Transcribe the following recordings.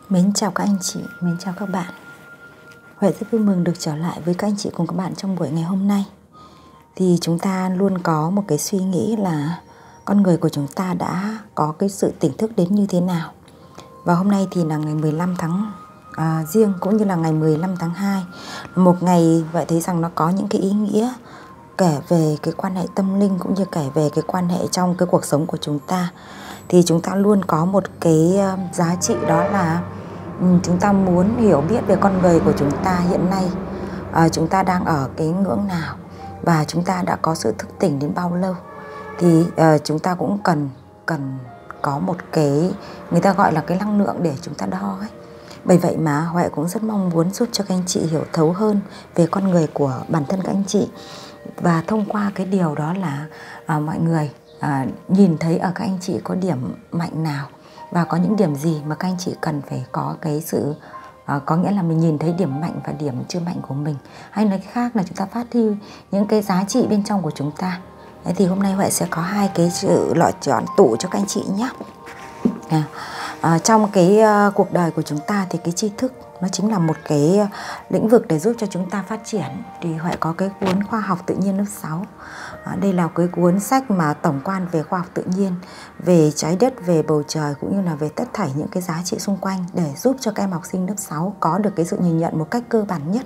Mến chào các anh chị, mến chào các bạn. Huệ rất vui mừng được trở lại với các anh chị cùng các bạn trong buổi ngày hôm nay. Thì chúng ta luôn có một cái suy nghĩ là con người của chúng ta đã có cái sự tỉnh thức đến như thế nào. Và hôm nay thì là ngày 15 tháng Giêng cũng như là ngày 15 tháng 2. Một ngày Huệ thấy rằng nó có những cái ý nghĩa kể về cái quan hệ tâm linh cũng như kể về cái quan hệ trong cái cuộc sống của chúng ta. Thì chúng ta luôn có một cái giá trị, đó là chúng ta muốn hiểu biết về con người của chúng ta hiện nay, chúng ta đang ở cái ngưỡng nào và chúng ta đã có sự thức tỉnh đến bao lâu. Thì chúng ta cũng cần có một cái, người ta gọi là cái năng lượng để chúng ta đo ấy. Bởi vậy mà Huệ cũng rất mong muốn giúp cho các anh chị hiểu thấu hơn về con người của bản thân các anh chị. Và thông qua cái điều đó là mọi người nhìn thấy ở các anh chị có điểm mạnh nào và có những điểm gì mà các anh chị cần phải có cái sự có nghĩa là mình nhìn thấy điểm mạnh và điểm chưa mạnh của mình, hay nói cách khác là chúng ta phát huy những cái giá trị bên trong của chúng ta. Thế thì hôm nay Huệ sẽ có hai cái sự lựa chọn tủ cho các anh chị nhé. Trong cái cuộc đời của chúng ta thì cái tri thức nó chính là một cái lĩnh vực để giúp cho chúng ta phát triển. Thì Huệ có cái cuốn Khoa học tự nhiên lớp 6. Đây là cái cuốn sách mà tổng quan về khoa học tự nhiên, về trái đất, về bầu trời cũng như là về tất thảy những cái giá trị xung quanh, để giúp cho các em học sinh lớp 6 có được cái sự nhìn nhận một cách cơ bản nhất.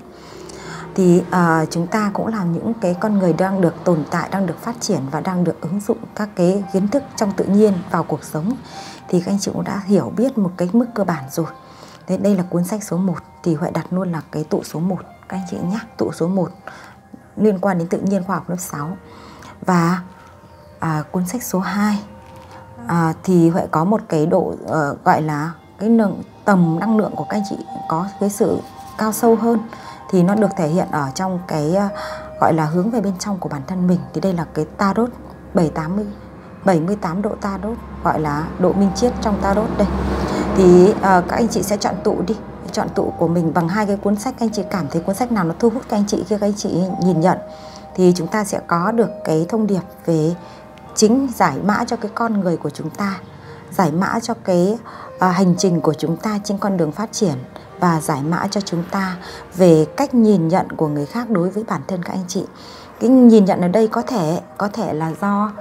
Thì chúng ta cũng là những cái con người đang được tồn tại, đang được phát triển và đang được ứng dụng các cái kiến thức trong tự nhiên vào cuộc sống. Thì các anh chị cũng đã hiểu biết một cái mức cơ bản rồi. Thế đây là cuốn sách số 1, thì Huệ đặt luôn là cái tụ số 1 các anh chị nhé. Tụ số 1 liên quan đến tự nhiên khoa học lớp 6. Và cuốn sách số 2 thì Huệ có một cái độ gọi là cái tầm năng lượng của các anh chị có cái sự cao sâu hơn. Thì nó được thể hiện ở trong cái gọi là hướng về bên trong của bản thân mình. Thì đây là cái tarot 78 độ tarot, gọi là độ minh triết trong tarot đây. Thì các anh chị sẽ chọn tụ đi, chọn tụ của mình bằng hai cái cuốn sách. Các anh chị cảm thấy cuốn sách nào nó thu hút các anh chị khi các anh chị nhìn nhận, thì chúng ta sẽ có được cái thông điệp về chính giải mã cho cái con người của chúng ta, giải mã cho cái hành trình của chúng ta trên con đường phát triển, và giải mã cho chúng ta về cách nhìn nhận của người khác đối với bản thân các anh chị. Cái nhìn nhận ở đây có thể là do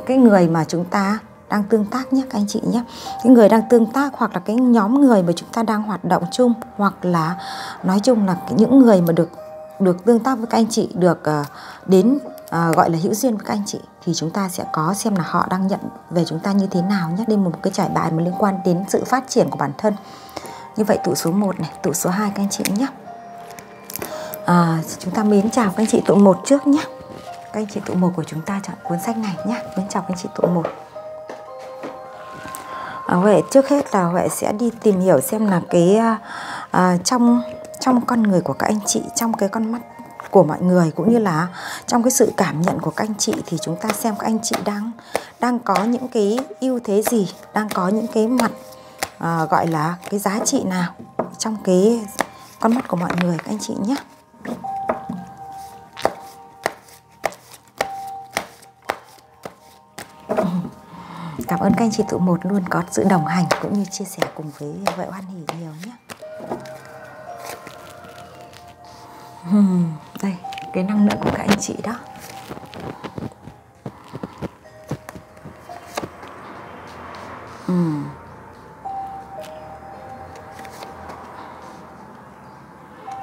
cái người mà chúng ta đang tương tác nhé các anh chị nhé. Cái người đang tương tác, hoặc là cái nhóm người mà chúng ta đang hoạt động chung, hoặc là nói chung là những người mà được tương tác với các anh chị, được đến gọi là hữu duyên với các anh chị, thì chúng ta sẽ có xem là họ đang nhận về chúng ta như thế nào nhé. Đây là một cái trải bài mà liên quan đến sự phát triển của bản thân. Như vậy tụ số 1 này, tụ số 2 các anh chị nhé. Chúng ta mến chào các anh chị tụ 1 trước nhé. Các anh chị tụ 1 của chúng ta chọn cuốn sách này nhé. Mến chào các anh chị tụ 1. Huệ trước hết là Huệ sẽ đi tìm hiểu xem là cái trong con người của các anh chị, trong cái con mắt của mọi người, cũng như là trong cái sự cảm nhận của các anh chị, thì chúng ta xem các anh chị đang có những cái ưu thế gì, đang có những cái mặt gọi là cái giá trị nào trong cái con mắt của mọi người các anh chị nhé. Cảm ơn các anh chị tụ 1 luôn có sự đồng hành cũng như chia sẻ cùng với Huệ hoan hỉ nhiều nhé. Đây, cái năng lượng của các anh chị đó.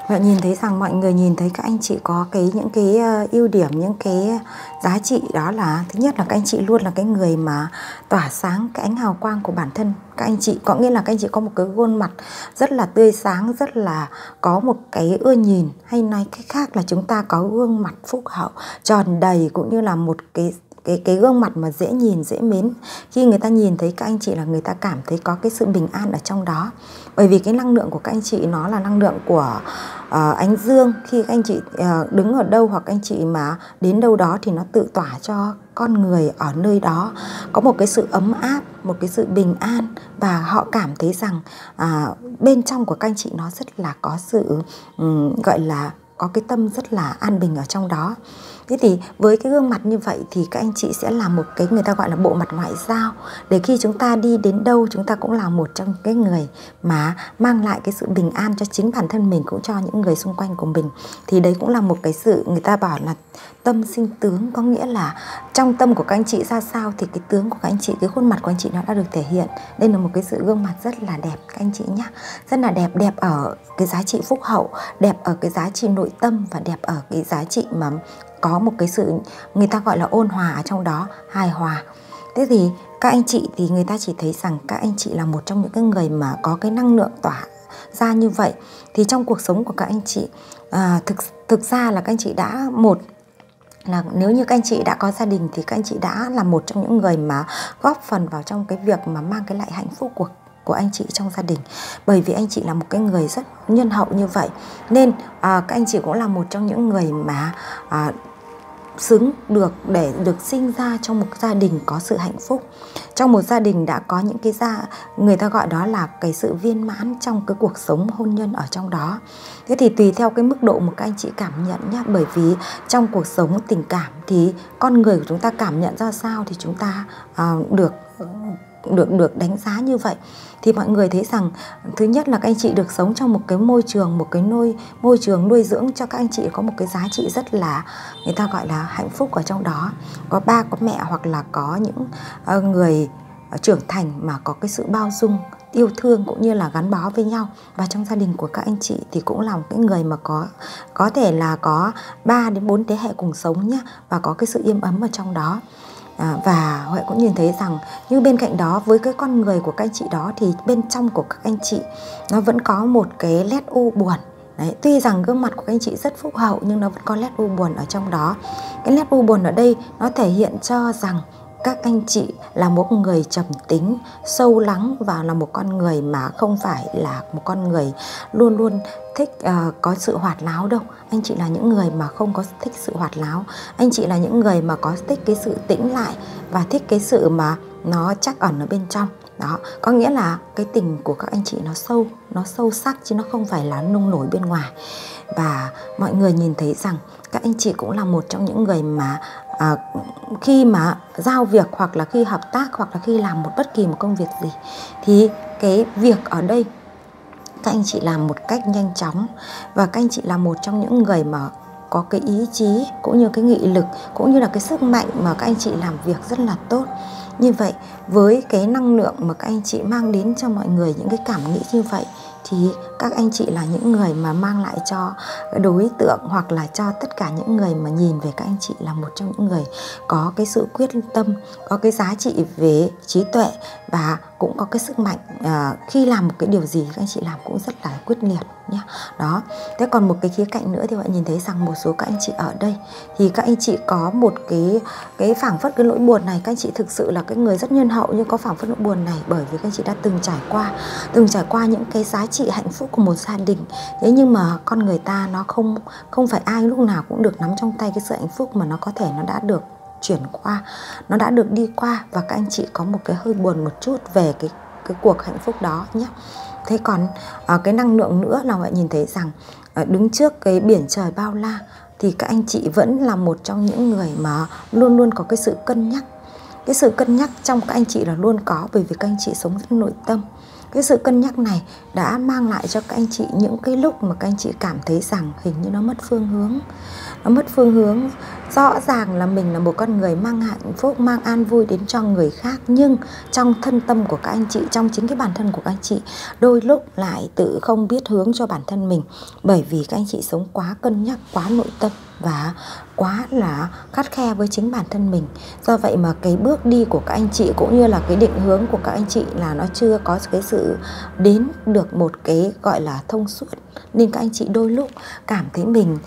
Và nhìn thấy rằng mọi người nhìn thấy các anh chị có những cái ưu điểm, những cái giá trị, đó là thứ nhất là các anh chị luôn là cái người mà tỏa sáng cái ánh hào quang của bản thân các anh chị. Có nghĩa là các anh chị có một cái khuôn mặt rất là tươi sáng, rất là có một cái ưa nhìn, hay nói cách khác là chúng ta có gương mặt phúc hậu, tròn đầy, cũng như là một cái gương mặt mà dễ nhìn, dễ mến. Khi người ta nhìn thấy các anh chị là người ta cảm thấy có cái sự bình an ở trong đó. Bởi vì cái năng lượng của các anh chị nó là năng lượng của ánh dương. Khi các anh chị đứng ở đâu, hoặc anh chị mà đến đâu đó, thì nó tự tỏa cho con người ở nơi đó có một cái sự ấm áp, một cái sự bình an, và họ cảm thấy rằng bên trong của các anh chị nó rất là có sự gọi là có cái tâm rất là an bình ở trong đó. Thế thì với cái gương mặt như vậy thì các anh chị sẽ là một cái người ta gọi là bộ mặt ngoại giao, để khi chúng ta đi đến đâu chúng ta cũng là một trong cái người mà mang lại cái sự bình an cho chính bản thân mình, cũng cho những người xung quanh của mình. Thì đấy cũng là một cái sự người ta bảo là tâm sinh tướng, có nghĩa là trong tâm của các anh chị ra sao thì cái tướng của các anh chị, cái khuôn mặt của anh chị nó đã được thể hiện. Đây là một cái sự gương mặt rất là đẹp các anh chị nhé, rất là đẹp. Đẹp ở cái giá trị phúc hậu, đẹp ở cái giá trị nội tâm, và đẹp ở cái giá trị mà có một cái sự người ta gọi là ôn hòa ở trong đó, hài hòa. Thế thì các anh chị thì người ta chỉ thấy rằng các anh chị là một trong những cái người mà có cái năng lượng tỏa ra như vậy. Thì trong cuộc sống của các anh chị thực ra là các anh chị đã là nếu như các anh chị đã có gia đình thì các anh chị đã là một trong những người mà góp phần vào trong cái việc mà mang cái lại hạnh phúc của anh chị trong gia đình. Bởi vì anh chị là một cái người rất nhân hậu như vậy, nên các anh chị cũng là một trong những người mà xứng được để được sinh ra trong một gia đình có sự hạnh phúc, trong một gia đình đã có những cái người ta gọi đó là cái sự viên mãn trong cái cuộc sống hôn nhân ở trong đó. Thế thì tùy theo cái mức độ mà các anh chị cảm nhận nhé, bởi vì trong cuộc sống tình cảm thì con người của chúng ta cảm nhận ra sao thì chúng ta được đánh giá như vậy. Thì mọi người thấy rằng thứ nhất là các anh chị được sống trong một cái môi trường, môi trường nuôi dưỡng cho các anh chị có một cái giá trị rất là người ta gọi là hạnh phúc ở trong đó. Có ba có mẹ, hoặc là có những người trưởng thành mà có cái sự bao dung, yêu thương cũng như là gắn bó với nhau. Và trong gia đình của các anh chị thì cũng là một cái người mà có thể là có 3 đến 4 thế hệ cùng sống nhé, và có cái sự yên ấm ở trong đó. Và Huệ cũng nhìn thấy rằng nhưng bên cạnh đó, với cái con người của các anh chị đó thì bên trong của các anh chị nó vẫn có một cái nét u buồn. Đấy, tuy rằng gương mặt của các anh chị rất phúc hậu nhưng nó vẫn có nét u buồn ở trong đó. Cái nét u buồn ở đây nó thể hiện cho rằng các anh chị là một người trầm tính, sâu lắng, và là một con người mà không phải là một con người luôn luôn thích có sự hoạt láo đâu. Anh chị là những người mà không có thích sự hoạt láo. Anh chị là những người mà có thích cái sự tĩnh lại và thích cái sự mà nó chắc ẩn ở bên trong. Đó, có nghĩa là cái tình của các anh chị nó sâu sắc chứ nó không phải là nung nổi bên ngoài. Và mọi người nhìn thấy rằng các anh chị cũng là một trong những người mà khi mà giao việc, hoặc là khi hợp tác, hoặc là khi làm bất kỳ một công việc gì, thì cái việc ở đây các anh chị làm một cách nhanh chóng. Và các anh chị là một trong những người mà có cái ý chí cũng như cái nghị lực cũng như là cái sức mạnh mà các anh chị làm việc rất là tốt. Như vậy với cái năng lượng mà các anh chị mang đến cho mọi người, những cái cảm nghĩ như vậy, thì các anh chị là những người mà mang lại cho đối tượng hoặc là cho tất cả những người mà nhìn về các anh chị là một trong những người có cái sự quyết tâm, có cái giá trị về trí tuệ, và cũng có cái sức mạnh. Khi làm một cái điều gì các anh chị làm cũng rất là quyết liệt nhé. Đó. Thế còn một cái khía cạnh nữa thì bạn nhìn thấy rằng một số các anh chị ở đây thì các anh chị có một cái phảng phất cái nỗi buồn này. Các anh chị thực sự là cái người rất nhân hậu nhưng có phảng phất nỗi buồn này bởi vì các anh chị đã từng trải qua những cái giá trị hạnh phúc của một gia đình. Thế nhưng mà con người ta nó không phải ai lúc nào cũng được nắm trong tay cái sự hạnh phúc, mà nó có thể nó đã được chuyển qua, nó đã được đi qua, và các anh chị có một cái hơi buồn một chút về cái cuộc hạnh phúc đó nhé. Thế còn cái năng lượng nữa là bạn nhìn thấy rằng đứng trước cái biển trời bao la thì các anh chị vẫn là một trong những người mà luôn luôn có cái sự cân nhắc. Cái sự cân nhắc trong các anh chị là luôn có, bởi vì các anh chị sống rất nội tâm. Cái sự cân nhắc này đã mang lại cho các anh chị những cái lúc mà các anh chị cảm thấy rằng hình như nó mất phương hướng. Nó mất phương hướng. Rõ ràng là mình là một con người mang hạnh phúc, mang an vui đến cho người khác, nhưng trong thân tâm của các anh chị, trong chính cái bản thân của các anh chị, đôi lúc lại tự không biết hướng cho bản thân mình. Bởi vì các anh chị sống quá cân nhắc, quá nội tâm và quá là khắt khe với chính bản thân mình. Do vậy mà cái bước đi của các anh chị cũng như là cái định hướng của các anh chị là nó chưa có cái sự đến được một cái gọi là thông suốt. Nên các anh chị đôi lúc cảm thấy mình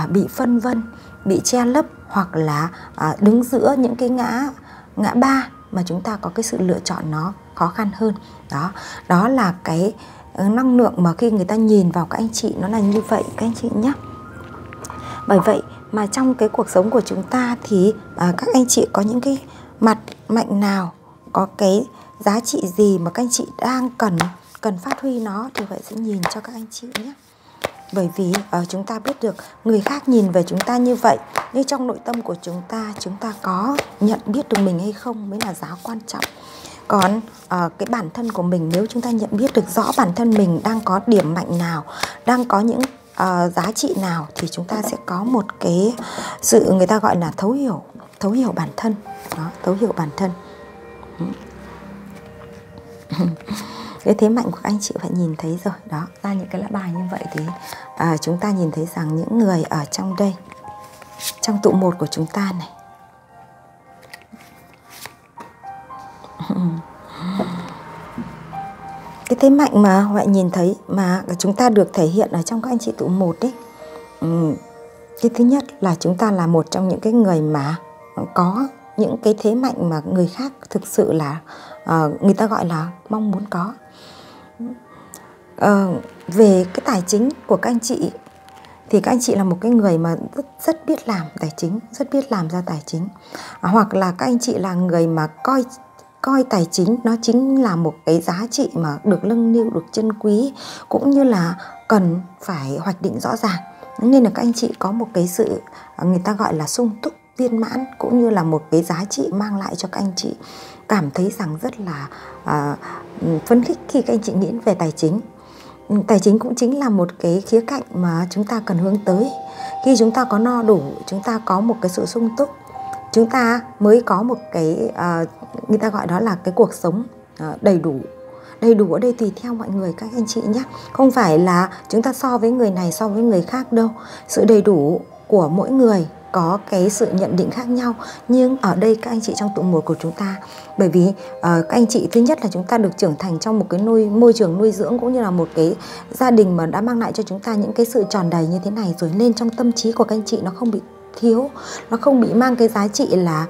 bị phân vân, bị che lấp, hoặc là đứng giữa những cái ngã ba mà chúng ta có cái sự lựa chọn nó khó khăn hơn. Đó là cái năng lượng mà khi người ta nhìn vào các anh chị nó là như vậy các anh chị nhé. Bởi vậy mà trong cái cuộc sống của chúng ta thì các anh chị có những cái mặt mạnh nào, có cái giá trị gì mà các anh chị đang cần phát huy nó, thì vậy sẽ nhìn cho các anh chị nhé. Bởi vì chúng ta biết được người khác nhìn về chúng ta như vậy, nhưng trong nội tâm của chúng ta có nhận biết được mình hay không mới là giá quan trọng. Còn cái bản thân của mình, nếu chúng ta nhận biết được rõ bản thân mình đang có điểm mạnh nào, đang có những giá trị nào, thì chúng ta sẽ có một cái sự người ta gọi là thấu hiểu bản thân. Đó, thấu hiểu bản thân. Cái thế mạnh của các anh chị phải nhìn thấy rồi. Đó, ra những cái lá bài như vậy thì chúng ta nhìn thấy rằng những người ở trong đây, trong tụ 1 của chúng ta này, cái thế mạnh mà Huệ nhìn thấy mà chúng ta được thể hiện ở trong các anh chị tụ 1 đấy. Cái thứ nhất là chúng ta là một trong những cái người mà có những cái thế mạnh mà người khác thực sự là người ta gọi là mong muốn có. Về cái tài chính của các anh chị thì các anh chị là một cái người mà rất biết làm tài chính, rất biết làm ra tài chính. Hoặc là các anh chị là người mà coi tài chính nó chính là một cái giá trị mà được nâng niu, được trân quý, cũng như là cần phải hoạch định rõ ràng. Nên là các anh chị có một cái sự người ta gọi là sung túc, viên mãn, cũng như là một cái giá trị mang lại cho các anh chị cảm thấy rằng rất là phấn khích khi các anh chị nghĩ về tài chính. Tài chính cũng chính là một cái khía cạnh mà chúng ta cần hướng tới. Khi chúng ta có no đủ, chúng ta có một cái sự sung túc, chúng ta mới có một cái người ta gọi đó là cái cuộc sống đầy đủ. Đầy đủ ở đây tùy theo mọi người các anh chị nhé. Không phải là chúng ta so với người này so với người khác đâu. Sự đầy đủ của mỗi người có cái sự nhận định khác nhau. Nhưng ở đây các anh chị trong tụ 1 của chúng ta, bởi vì các anh chị thứ nhất là chúng ta được trưởng thành trong một cái môi trường nuôi dưỡng, cũng như là một cái gia đình mà đã mang lại cho chúng ta những cái sự tròn đầy như thế này rồi, nên trong tâm trí của các anh chị nó không bị thiếu, nó không bị mang cái giá trị là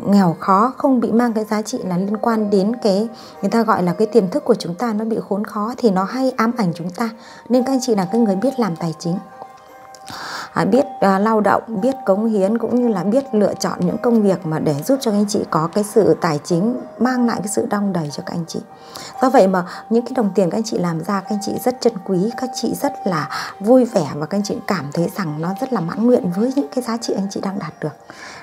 nghèo khó, không bị mang cái giá trị là liên quan đến cái người ta gọi là cái tiềm thức của chúng ta nó bị khốn khó, thì nó hay ám ảnh chúng ta. Nên các anh chị là cái người biết làm tài chính, biết lao động, biết cống hiến, cũng như là biết lựa chọn những công việc mà để giúp cho các anh chị có cái sự tài chính mang lại cái sự đong đầy cho các anh chị. Do vậy mà những cái đồng tiền các anh chị làm ra, các anh chị rất trân quý, các chị rất là vui vẻ, và các anh chị cảm thấy rằng nó rất là mãn nguyện với những cái giá trị anh chị đang đạt được.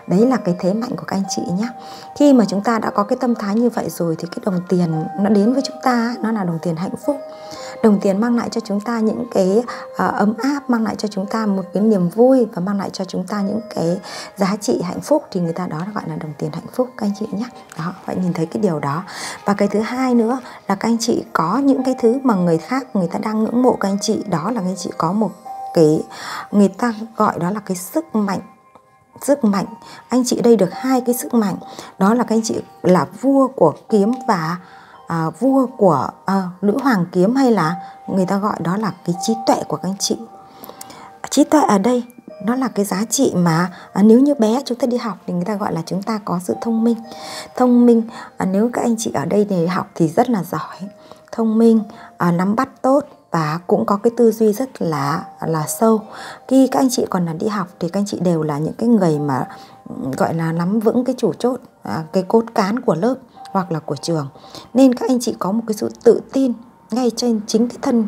Đấy là cái thế mạnh của các anh chị nhé. Khi mà chúng ta đã có cái tâm thái như vậy rồi thì cái đồng tiền nó đến với chúng ta, nó là đồng tiền hạnh phúc. Đồng tiền mang lại cho chúng ta những cái ấm áp, mang lại cho chúng ta một cái niềm vui, và mang lại cho chúng ta những cái giá trị hạnh phúc, thì người ta đó gọi là đồng tiền hạnh phúc các anh chị nhé. Đó, phải nhìn thấy cái điều đó. Và cái thứ hai nữa là các anh chị có những cái thứ mà người khác người ta đang ngưỡng mộ các anh chị, đó là các anh chị có một cái người ta gọi đó là cái sức mạnh. Sức mạnh, anh chị đây được hai cái sức mạnh, đó là các anh chị là vua của kiếm và vua của nữ hoàng kiếm, hay là người ta gọi đó là cái trí tuệ của các anh chị. Trí tuệ ở đây nó là cái giá trị mà nếu như bé chúng ta đi học thì người ta gọi là chúng ta có sự thông minh. Thông minh nếu các anh chị ở đây thì học thì rất là giỏi, thông minh, nắm bắt tốt, và cũng có cái tư duy rất là sâu. Khi các anh chị còn là đi học thì các anh chị đều là những cái người mà gọi là nắm vững cái chủ chốt, cái cốt cán của lớp hoặc là của trường. Nên các anh chị có một cái sự tự tin ngay trên chính cái thân.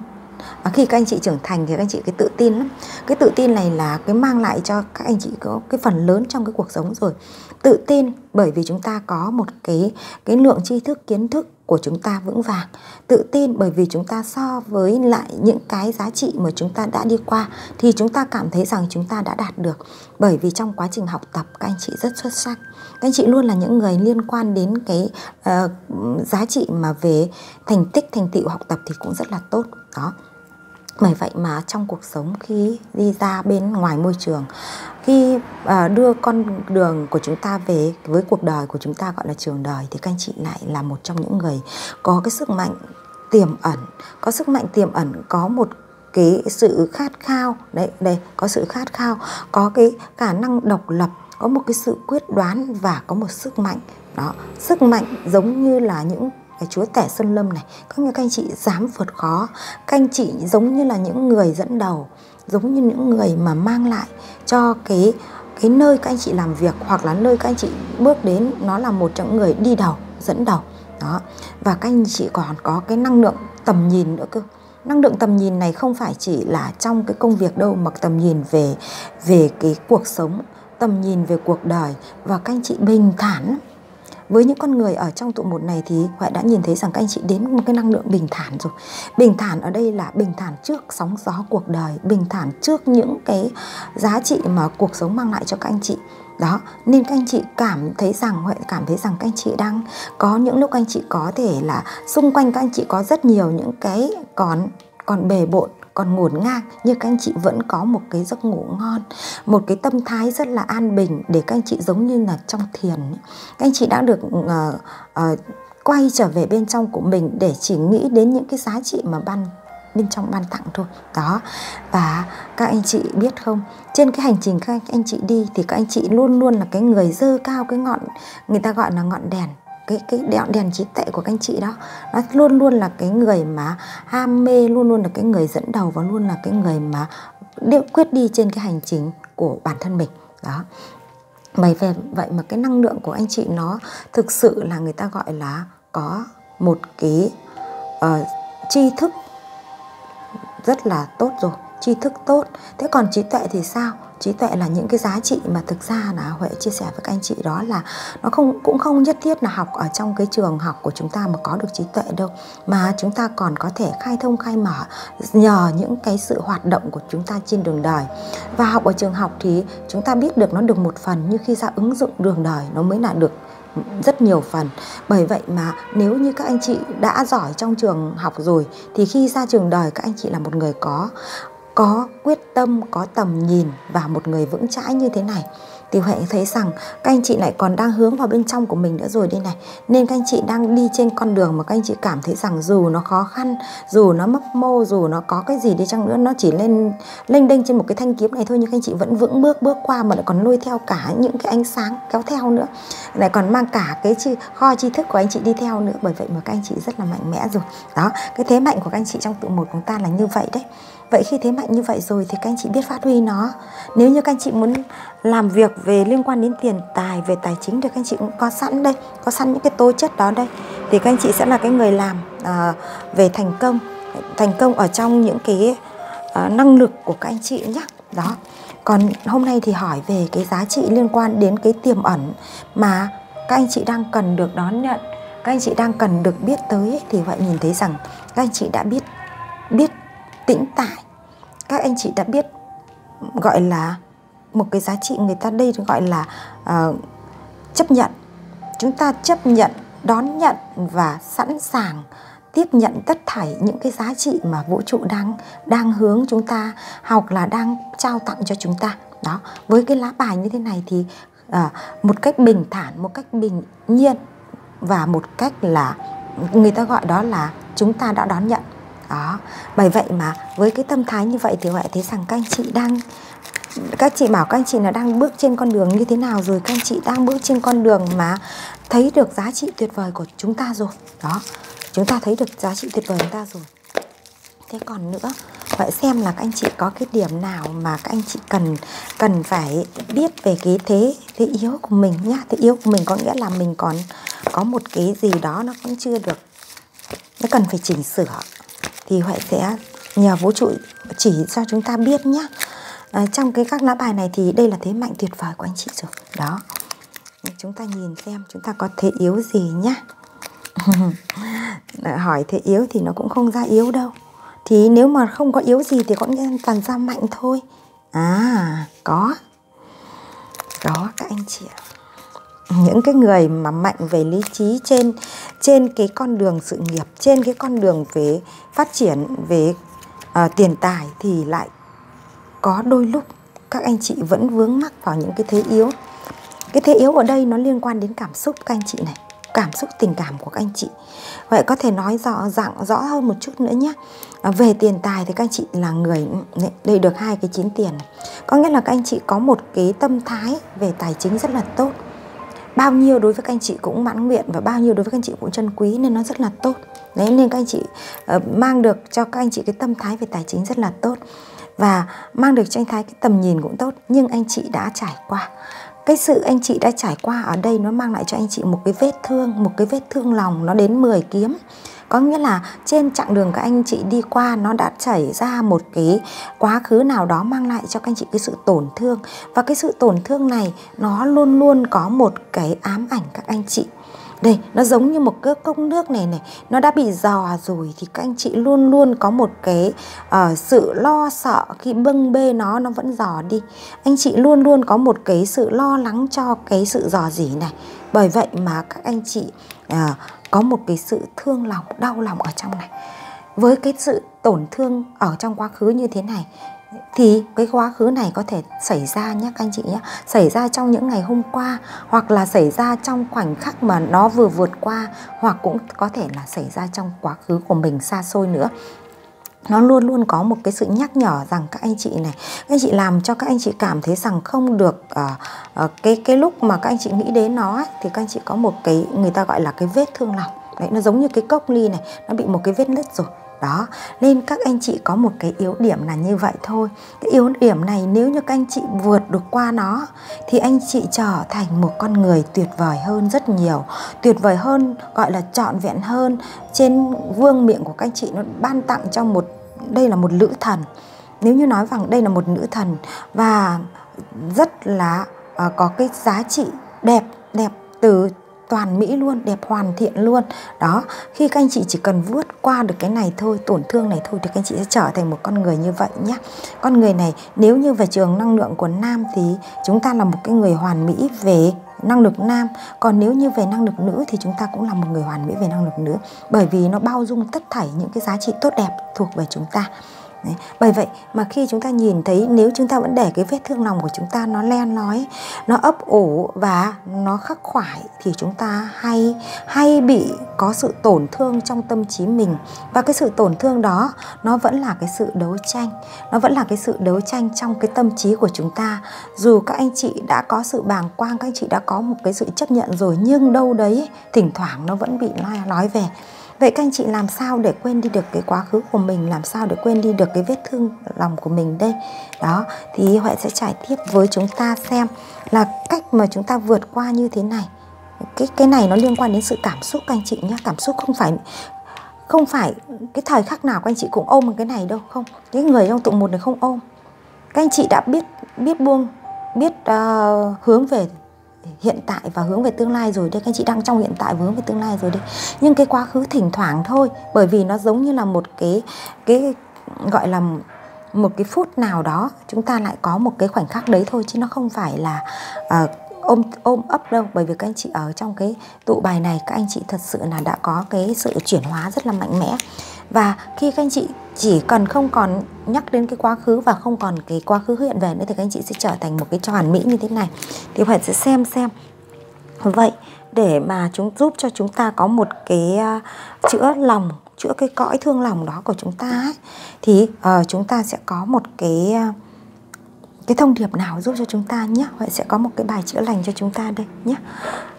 Khi các anh chị trưởng thành thì các anh chị cái tự tin lắm. Cái tự tin này là cái mang lại cho các anh chị có cái phần lớn trong cái cuộc sống rồi. Tự tin bởi vì chúng ta có một cái lượng tri thức, kiến thức của chúng ta vững vàng. Tự tin bởi vì chúng ta so với lại những cái giá trị mà chúng ta đã đi qua thì chúng ta cảm thấy rằng chúng ta đã đạt được. Bởi vì trong quá trình học tập các anh chị rất xuất sắc. Các anh chị luôn là những người liên quan đến cái giá trị mà về thành tích, thành tựu học tập thì cũng rất là tốt. Đó. Bởi vậy mà trong cuộc sống, khi đi ra bên ngoài môi trường, khi đưa con đường của chúng ta về với cuộc đời của chúng ta gọi là trường đời, thì các anh chị lại là một trong những người có cái sức mạnh tiềm ẩn. Có sức mạnh tiềm ẩn, có một cái sự khát khao. Đây, có sự khát khao, có cái khả năng độc lập, có một cái sự quyết đoán, và có một sức mạnh. Đó, sức mạnh giống như là những cái chúa tể sơn lâm này, có như các anh chị dám vượt khó. Các anh chị giống như là những người dẫn đầu, giống như những người mà mang lại cho cái nơi các anh chị làm việc, hoặc là nơi các anh chị bước đến, nó là một trong những người đi đầu, dẫn đầu. Đó. Và các anh chị còn có cái năng lượng tầm nhìn nữa cơ. Năng lượng tầm nhìn này không phải chỉ là trong cái công việc đâu, mà tầm nhìn về cái cuộc sống, tầm nhìn về cuộc đời. Và các anh chị bình thản. Với những con người ở trong tụ một này thì Huệ đã nhìn thấy rằng các anh chị đến một cái năng lượng bình thản rồi. Bình thản ở đây là bình thản trước sóng gió cuộc đời, bình thản trước những cái giá trị mà cuộc sống mang lại cho các anh chị. Đó, nên các anh chị cảm thấy rằng, Huệ cảm thấy rằng các anh chị đang có những lúc các anh chị có thể là xung quanh các anh chị có rất nhiều những cái còn bề bộn, còn ngổn ngang, nhưng các anh chị vẫn có một cái giấc ngủ ngon, một cái tâm thái rất là an bình, để các anh chị giống như là trong thiền. Các anh chị đã được quay trở về bên trong của mình để chỉ nghĩ đến những cái giá trị mà bên trong ban tặng thôi. Đó, và các anh chị biết không, trên cái hành trình các anh chị đi thì các anh chị luôn luôn là cái người dơ cao cái ngọn, người ta gọi là ngọn đèn, cái đèn trí tuệ của các anh chị đó. Nó luôn luôn là cái người mà ham mê, luôn luôn là cái người dẫn đầu, và luôn là cái người mà quyết đi trên cái hành trình của bản thân mình. Đó, bởi vậy mà cái năng lượng của anh chị nó thực sự là người ta gọi là có một cái tri thức rất là tốt rồi, tri thức tốt. Thế còn trí tuệ thì sao? Trí tuệ là những cái giá trị mà thực ra là Huệ chia sẻ với các anh chị, đó là nó cũng không nhất thiết là học ở trong cái trường học của chúng ta mà có được trí tuệ đâu, mà chúng ta còn có thể khai thông khai mở nhờ những cái sự hoạt động của chúng ta trên đường đời. Và học ở trường học thì chúng ta biết được nó được một phần, nhưng khi ra ứng dụng đường đời nó mới là được rất nhiều phần. Bởi vậy mà nếu như các anh chị đã giỏi trong trường học rồi thì khi ra trường đời các anh chị là một người có quyết tâm, có tầm nhìn và một người vững chãi như thế này, thì Huệ thấy rằng các anh chị lại còn đang hướng vào bên trong của mình nữa rồi đây này. Nên các anh chị đang đi trên con đường mà các anh chị cảm thấy rằng dù nó khó khăn, dù nó mấp mô, dù nó có cái gì đi chăng nữa, nó chỉ lênh đênh trên một cái thanh kiếm này thôi, nhưng các anh chị vẫn vững bước qua, mà lại còn lôi theo cả những cái ánh sáng kéo theo nữa, lại còn mang cả cái kho tri thức của anh chị đi theo nữa. Bởi vậy mà các anh chị rất là mạnh mẽ rồi. Đó, cái thế mạnh của các anh chị trong tụ một của chúng ta là như vậy đấy. Vậy khi thế mạnh như vậy rồi thì các anh chị biết phát huy nó. Nếu như các anh chị muốn làm việc về liên quan đến tiền tài, về tài chính thì các anh chị cũng có sẵn đây, có sẵn những cái tố chất đó đây. Thì các anh chị sẽ là cái người làm về thành công ở trong những cái năng lực của các anh chị nhé. Đó. Còn hôm nay thì hỏi về cái giá trị liên quan đến cái tiềm ẩn mà các anh chị đang cần được đón nhận, các anh chị đang cần được biết tới ấy, thì vậy nhìn thấy rằng các anh chị đã biết tĩnh tại, các anh chị đã biết gọi là một cái giá trị người ta đây gọi là chấp nhận. Chúng ta chấp nhận, đón nhận và sẵn sàng tiếp nhận tất thảy những cái giá trị mà vũ trụ đang hướng chúng ta, hoặc là đang trao tặng cho chúng ta. Đó, với cái lá bài như thế này thì một cách bình thản, một cách bình nhiên, và một cách là người ta gọi đó là chúng ta đã đón nhận. Đó, bởi vậy mà với cái tâm thái như vậy thì Huệ thấy rằng các anh chị bảo các anh chị là đang bước trên con đường như thế nào rồi. Các anh chị đang bước trên con đường mà thấy được giá trị tuyệt vời của chúng ta rồi. Đó, chúng ta thấy được giá trị tuyệt vời của chúng ta rồi. Thế còn nữa, Huệ xem là các anh chị có cái điểm nào mà các anh chị cần phải biết về cái thế yếu của mình nhá. Thế yếu của mình có nghĩa là mình còn có một cái gì đó nó cũng chưa được, nó cần phải chỉnh sửa, thì Huệ sẽ nhờ vũ trụ chỉ cho chúng ta biết nhé. Trong các lá bài này thì đây là thế mạnh tuyệt vời của anh chị rồi. Đó, chúng ta nhìn xem chúng ta có thế yếu gì nhá. Hỏi thế yếu thì nó cũng không ra yếu đâu. Thì nếu mà không có yếu gì thì có nghĩa toàn ra mạnh thôi. Có các anh chị ạ. Những cái người mà mạnh về lý trí trên cái con đường sự nghiệp, trên cái con đường về phát triển về tiền tài, thì lại có đôi lúc các anh chị vẫn vướng mắc vào những cái thế yếu. Cái thế yếu ở đây nó liên quan đến cảm xúc các anh chị này, cảm xúc tình cảm của các anh chị. Vậy có thể nói rõ hơn một chút nữa nhé. Về tiền tài thì các anh chị là người đây được 2 cái 9 tiền này. Có nghĩa là các anh chị có một cái tâm thái về tài chính rất là tốt. Bao nhiêu đối với các anh chị cũng mãn nguyện, và bao nhiêu đối với các anh chị cũng trân quý, nên nó rất là tốt. Đấy, nên các anh chị mang được cho các anh chị cái tâm thái về tài chính rất là tốt, và mang được cho anh Thái cái tầm nhìn cũng tốt. Nhưng anh chị đã trải qua, cái sự anh chị đã trải qua ở đây nó mang lại cho anh chị một cái vết thương lòng nó đến 10 kiếm. Có nghĩa là trên chặng đường các anh chị đi qua nó đã xảy ra một cái quá khứ nào đó mang lại cho các anh chị cái sự tổn thương. Và cái sự tổn thương này nó luôn luôn có một cái ám ảnh các anh chị. Đây, nó giống như một cái cốc nước này, nó đã bị dò rồi thì các anh chị luôn luôn có một cái sự lo sợ khi bưng bê nó vẫn dò đi. Anh chị luôn luôn có một cái sự lo lắng cho cái sự dò dỉ này. Bởi vậy mà các anh chị có một cái sự thương lòng, đau lòng ở trong này. Với cái sự tổn thương ở trong quá khứ như thế này thì cái quá khứ này có thể xảy ra nhé các anh chị nhé, xảy ra trong những ngày hôm qua, hoặc là xảy ra trong khoảnh khắc mà nó vừa vượt qua, hoặc cũng có thể là xảy ra trong quá khứ của mình xa xôi nữa. Nó luôn luôn có một cái sự nhắc nhở rằng các anh chị này, các anh chị làm cho các anh chị cảm thấy rằng không được cái lúc mà các anh chị nghĩ đến nó ấy, thì các anh chị có một cái người ta gọi là cái vết thương lòng. Đấy, nó giống như cái cốc ly này, nó bị một cái vết nứt rồi. Đó, nên các anh chị có một cái yếu điểm là như vậy thôi. Cái yếu điểm này nếu như các anh chị vượt được qua nó thì anh chị trở thành một con người tuyệt vời hơn rất nhiều. Tuyệt vời hơn, gọi là trọn vẹn hơn. Trên vương miện của các anh chị nó ban tặng cho đây là một nữ thần. Nếu như nói rằng đây là một nữ thần và rất là có cái giá trị đẹp từ toàn mỹ luôn, đẹp hoàn thiện luôn. Đó, khi các anh chị chỉ cần vượt qua được cái này thôi, tổn thương này thôi, thì các anh chị sẽ trở thành một con người như vậy nhé. Con người này nếu như về trường năng lượng của nam thì chúng ta là một cái người hoàn mỹ về năng lực nam. Còn nếu như về năng lực nữ thì chúng ta cũng là một người hoàn mỹ về năng lực nữ. Bởi vì nó bao dung tất thảy những cái giá trị tốt đẹp thuộc về chúng ta. Đấy. Bởi vậy mà khi chúng ta nhìn thấy, nếu chúng ta vẫn để cái vết thương lòng của chúng ta nó len lói, nó ấp ủ và nó khắc khoải thì chúng ta hay bị có sự tổn thương trong tâm trí mình. Và cái sự tổn thương đó nó vẫn là cái sự đấu tranh. Nó vẫn là cái sự đấu tranh trong cái tâm trí của chúng ta. Dù các anh chị đã có sự bàng quang, các anh chị đã có một cái sự chấp nhận rồi, nhưng đâu đấy thỉnh thoảng nó vẫn bị nói về. Vậy các anh chị làm sao để quên đi được cái quá khứ của mình, làm sao để quên đi được cái vết thương lòng của mình đây? Đó, thì Huệ sẽ trải tiếp với chúng ta xem là cách mà chúng ta vượt qua như thế này. Cái này nó liên quan đến sự cảm xúc các anh chị nhé. Cảm xúc không phải cái thời khắc nào các anh chị cũng ôm cái này đâu, không. Cái người trong tụ một này không ôm. Các anh chị đã biết buông, biết hướng về hiện tại và hướng về tương lai rồi đây. Các anh chị đang trong hiện tại và hướng về tương lai rồi đây. Nhưng cái quá khứ thỉnh thoảng thôi, bởi vì nó giống như là một cái gọi là một cái phút nào đó chúng ta lại có một cái khoảnh khắc đấy thôi, chứ nó không phải là ôm ấp đâu. Bởi vì các anh chị ở trong cái tụ bài này, các anh chị thật sự là đã có cái sự chuyển hóa rất là mạnh mẽ. Và khi các anh chị chỉ cần không còn nhắc đến cái quá khứ và không còn cái quá khứ hiện về nữa thì các anh chị sẽ trở thành một cái hoàn mỹ như thế này. Thì Huệ sẽ xem vậy để mà giúp cho chúng ta có một cái chữa lòng, chữa cái cõi thương lòng đó của chúng ta ấy, thì chúng ta sẽ có một cái thông điệp nào giúp cho chúng ta nhé. Huệ sẽ có một cái bài chữa lành cho chúng ta đây nhé.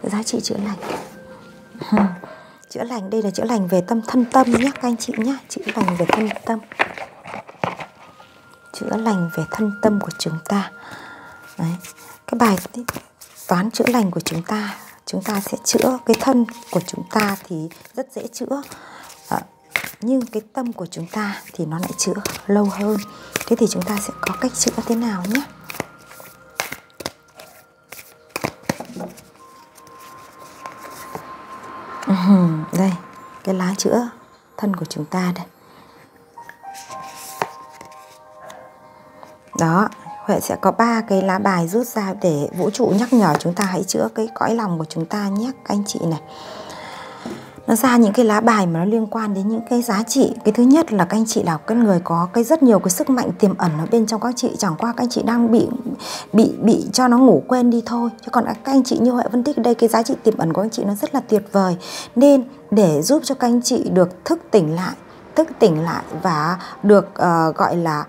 Giá trị chữa lành. Chữa lành đây là chữa lành về thân tâm nhé các anh chị nhé. Chữa lành về thân tâm. Chữa lành về thân tâm của chúng ta. Đấy. Cái bài toán chữa lành của chúng ta sẽ chữa cái thân của chúng ta thì rất dễ chữa. Nhưng cái tâm của chúng ta thì nó lại chữa lâu hơn. Thế thì chúng ta sẽ có cách chữa thế nào nhé. Đây, cái lá chữa thân của chúng ta đây. Đó, Huệ sẽ có 3 cái lá bài rút ra để vũ trụ nhắc nhở chúng ta hãy chữa cái cõi lòng của chúng ta nhé các anh chị này. Nó ra những cái lá bài mà nó liên quan đến những cái giá trị. Cái thứ nhất là các anh chị là cái người có cái rất nhiều cái sức mạnh tiềm ẩn ở bên trong các chị. Chẳng qua các anh chị đang bị cho nó ngủ quên đi thôi. Chứ còn các anh chị như Huệ phân tích đây, cái giá trị tiềm ẩn của anh chị nó rất là tuyệt vời. Nên để giúp cho các anh chị được thức tỉnh lại và được gọi là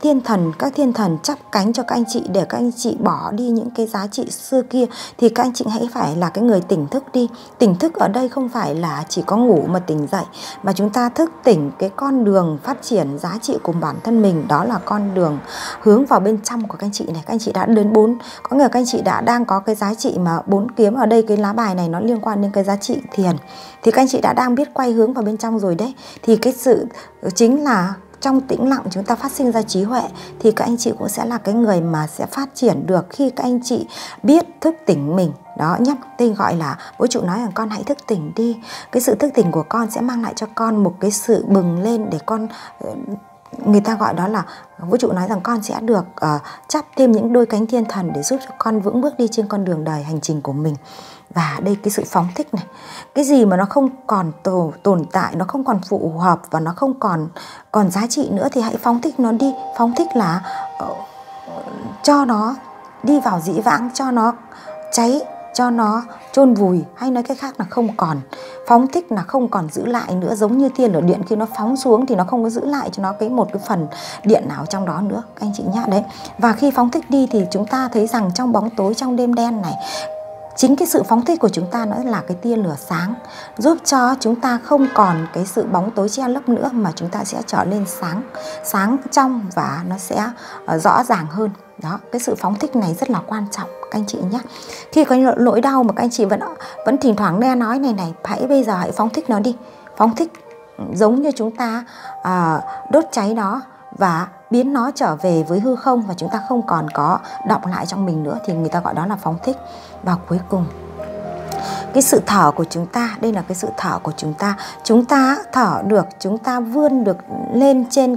thiên thần, các thiên thần chắp cánh cho các anh chị để các anh chị bỏ đi những cái giá trị xưa kia, thì các anh chị hãy phải là cái người tỉnh thức đi. Tỉnh thức ở đây không phải là chỉ có ngủ mà tỉnh dậy, mà chúng ta thức tỉnh cái con đường phát triển giá trị của bản thân mình, đó là con đường hướng vào bên trong của các anh chị này. Các anh chị đã đến 4, có nghĩa là các anh chị đang có cái giá trị mà 4 kiếm ở đây, cái lá bài này nó liên quan đến cái giá trị thiền, thì các anh chị đang biết quay hướng vào bên trong rồi đấy. Thì cái sự chính là trong tĩnh lặng chúng ta phát sinh ra trí huệ, thì các anh chị cũng sẽ là cái người mà sẽ phát triển được khi các anh chị biết thức tỉnh mình. Đó nhé, tên gọi là vũ trụ nói rằng con hãy thức tỉnh đi. Cái sự thức tỉnh của con sẽ mang lại cho con một cái sự bừng lên để con, người ta gọi đó là vũ trụ nói rằng con sẽ được chắp thêm những đôi cánh thiên thần để giúp cho con vững bước đi trên con đường đời hành trình của mình. Và đây cái sự phóng thích này, cái gì mà nó không còn tồn tại, nó không còn phù hợp và nó không còn giá trị nữa thì hãy phóng thích nó đi. Phóng thích là cho nó đi vào dĩ vãng, cho nó cháy, cho nó chôn vùi, hay nói cách khác là không còn. Phóng thích là không còn giữ lại nữa, giống như tiên lửa điện khi nó phóng xuống thì nó không có giữ lại cho nó một cái phần điện nào trong đó nữa, các anh chị nhá. Đấy, và khi phóng thích đi thì chúng ta thấy rằng trong bóng tối, trong đêm đen này, chính cái sự phóng thích của chúng ta nó là cái tia lửa sáng, giúp cho chúng ta không còn cái sự bóng tối che lấp nữa, mà chúng ta sẽ trở lên sáng trong và nó sẽ rõ ràng hơn. Đó, cái sự phóng thích này rất là quan trọng các anh chị nhé. Khi có nỗi đau mà các anh chị vẫn thỉnh thoảng nghe nói này, bây giờ hãy phóng thích nó đi. Phóng thích giống như chúng ta đốt cháy nó và biến nó trở về với hư không, và chúng ta không còn có đọng lại trong mình nữa, thì người ta gọi đó là phóng thích. Và cuối cùng, cái sự thở của chúng ta, đây là cái sự thở của chúng ta thở được, chúng ta vươn được lên trên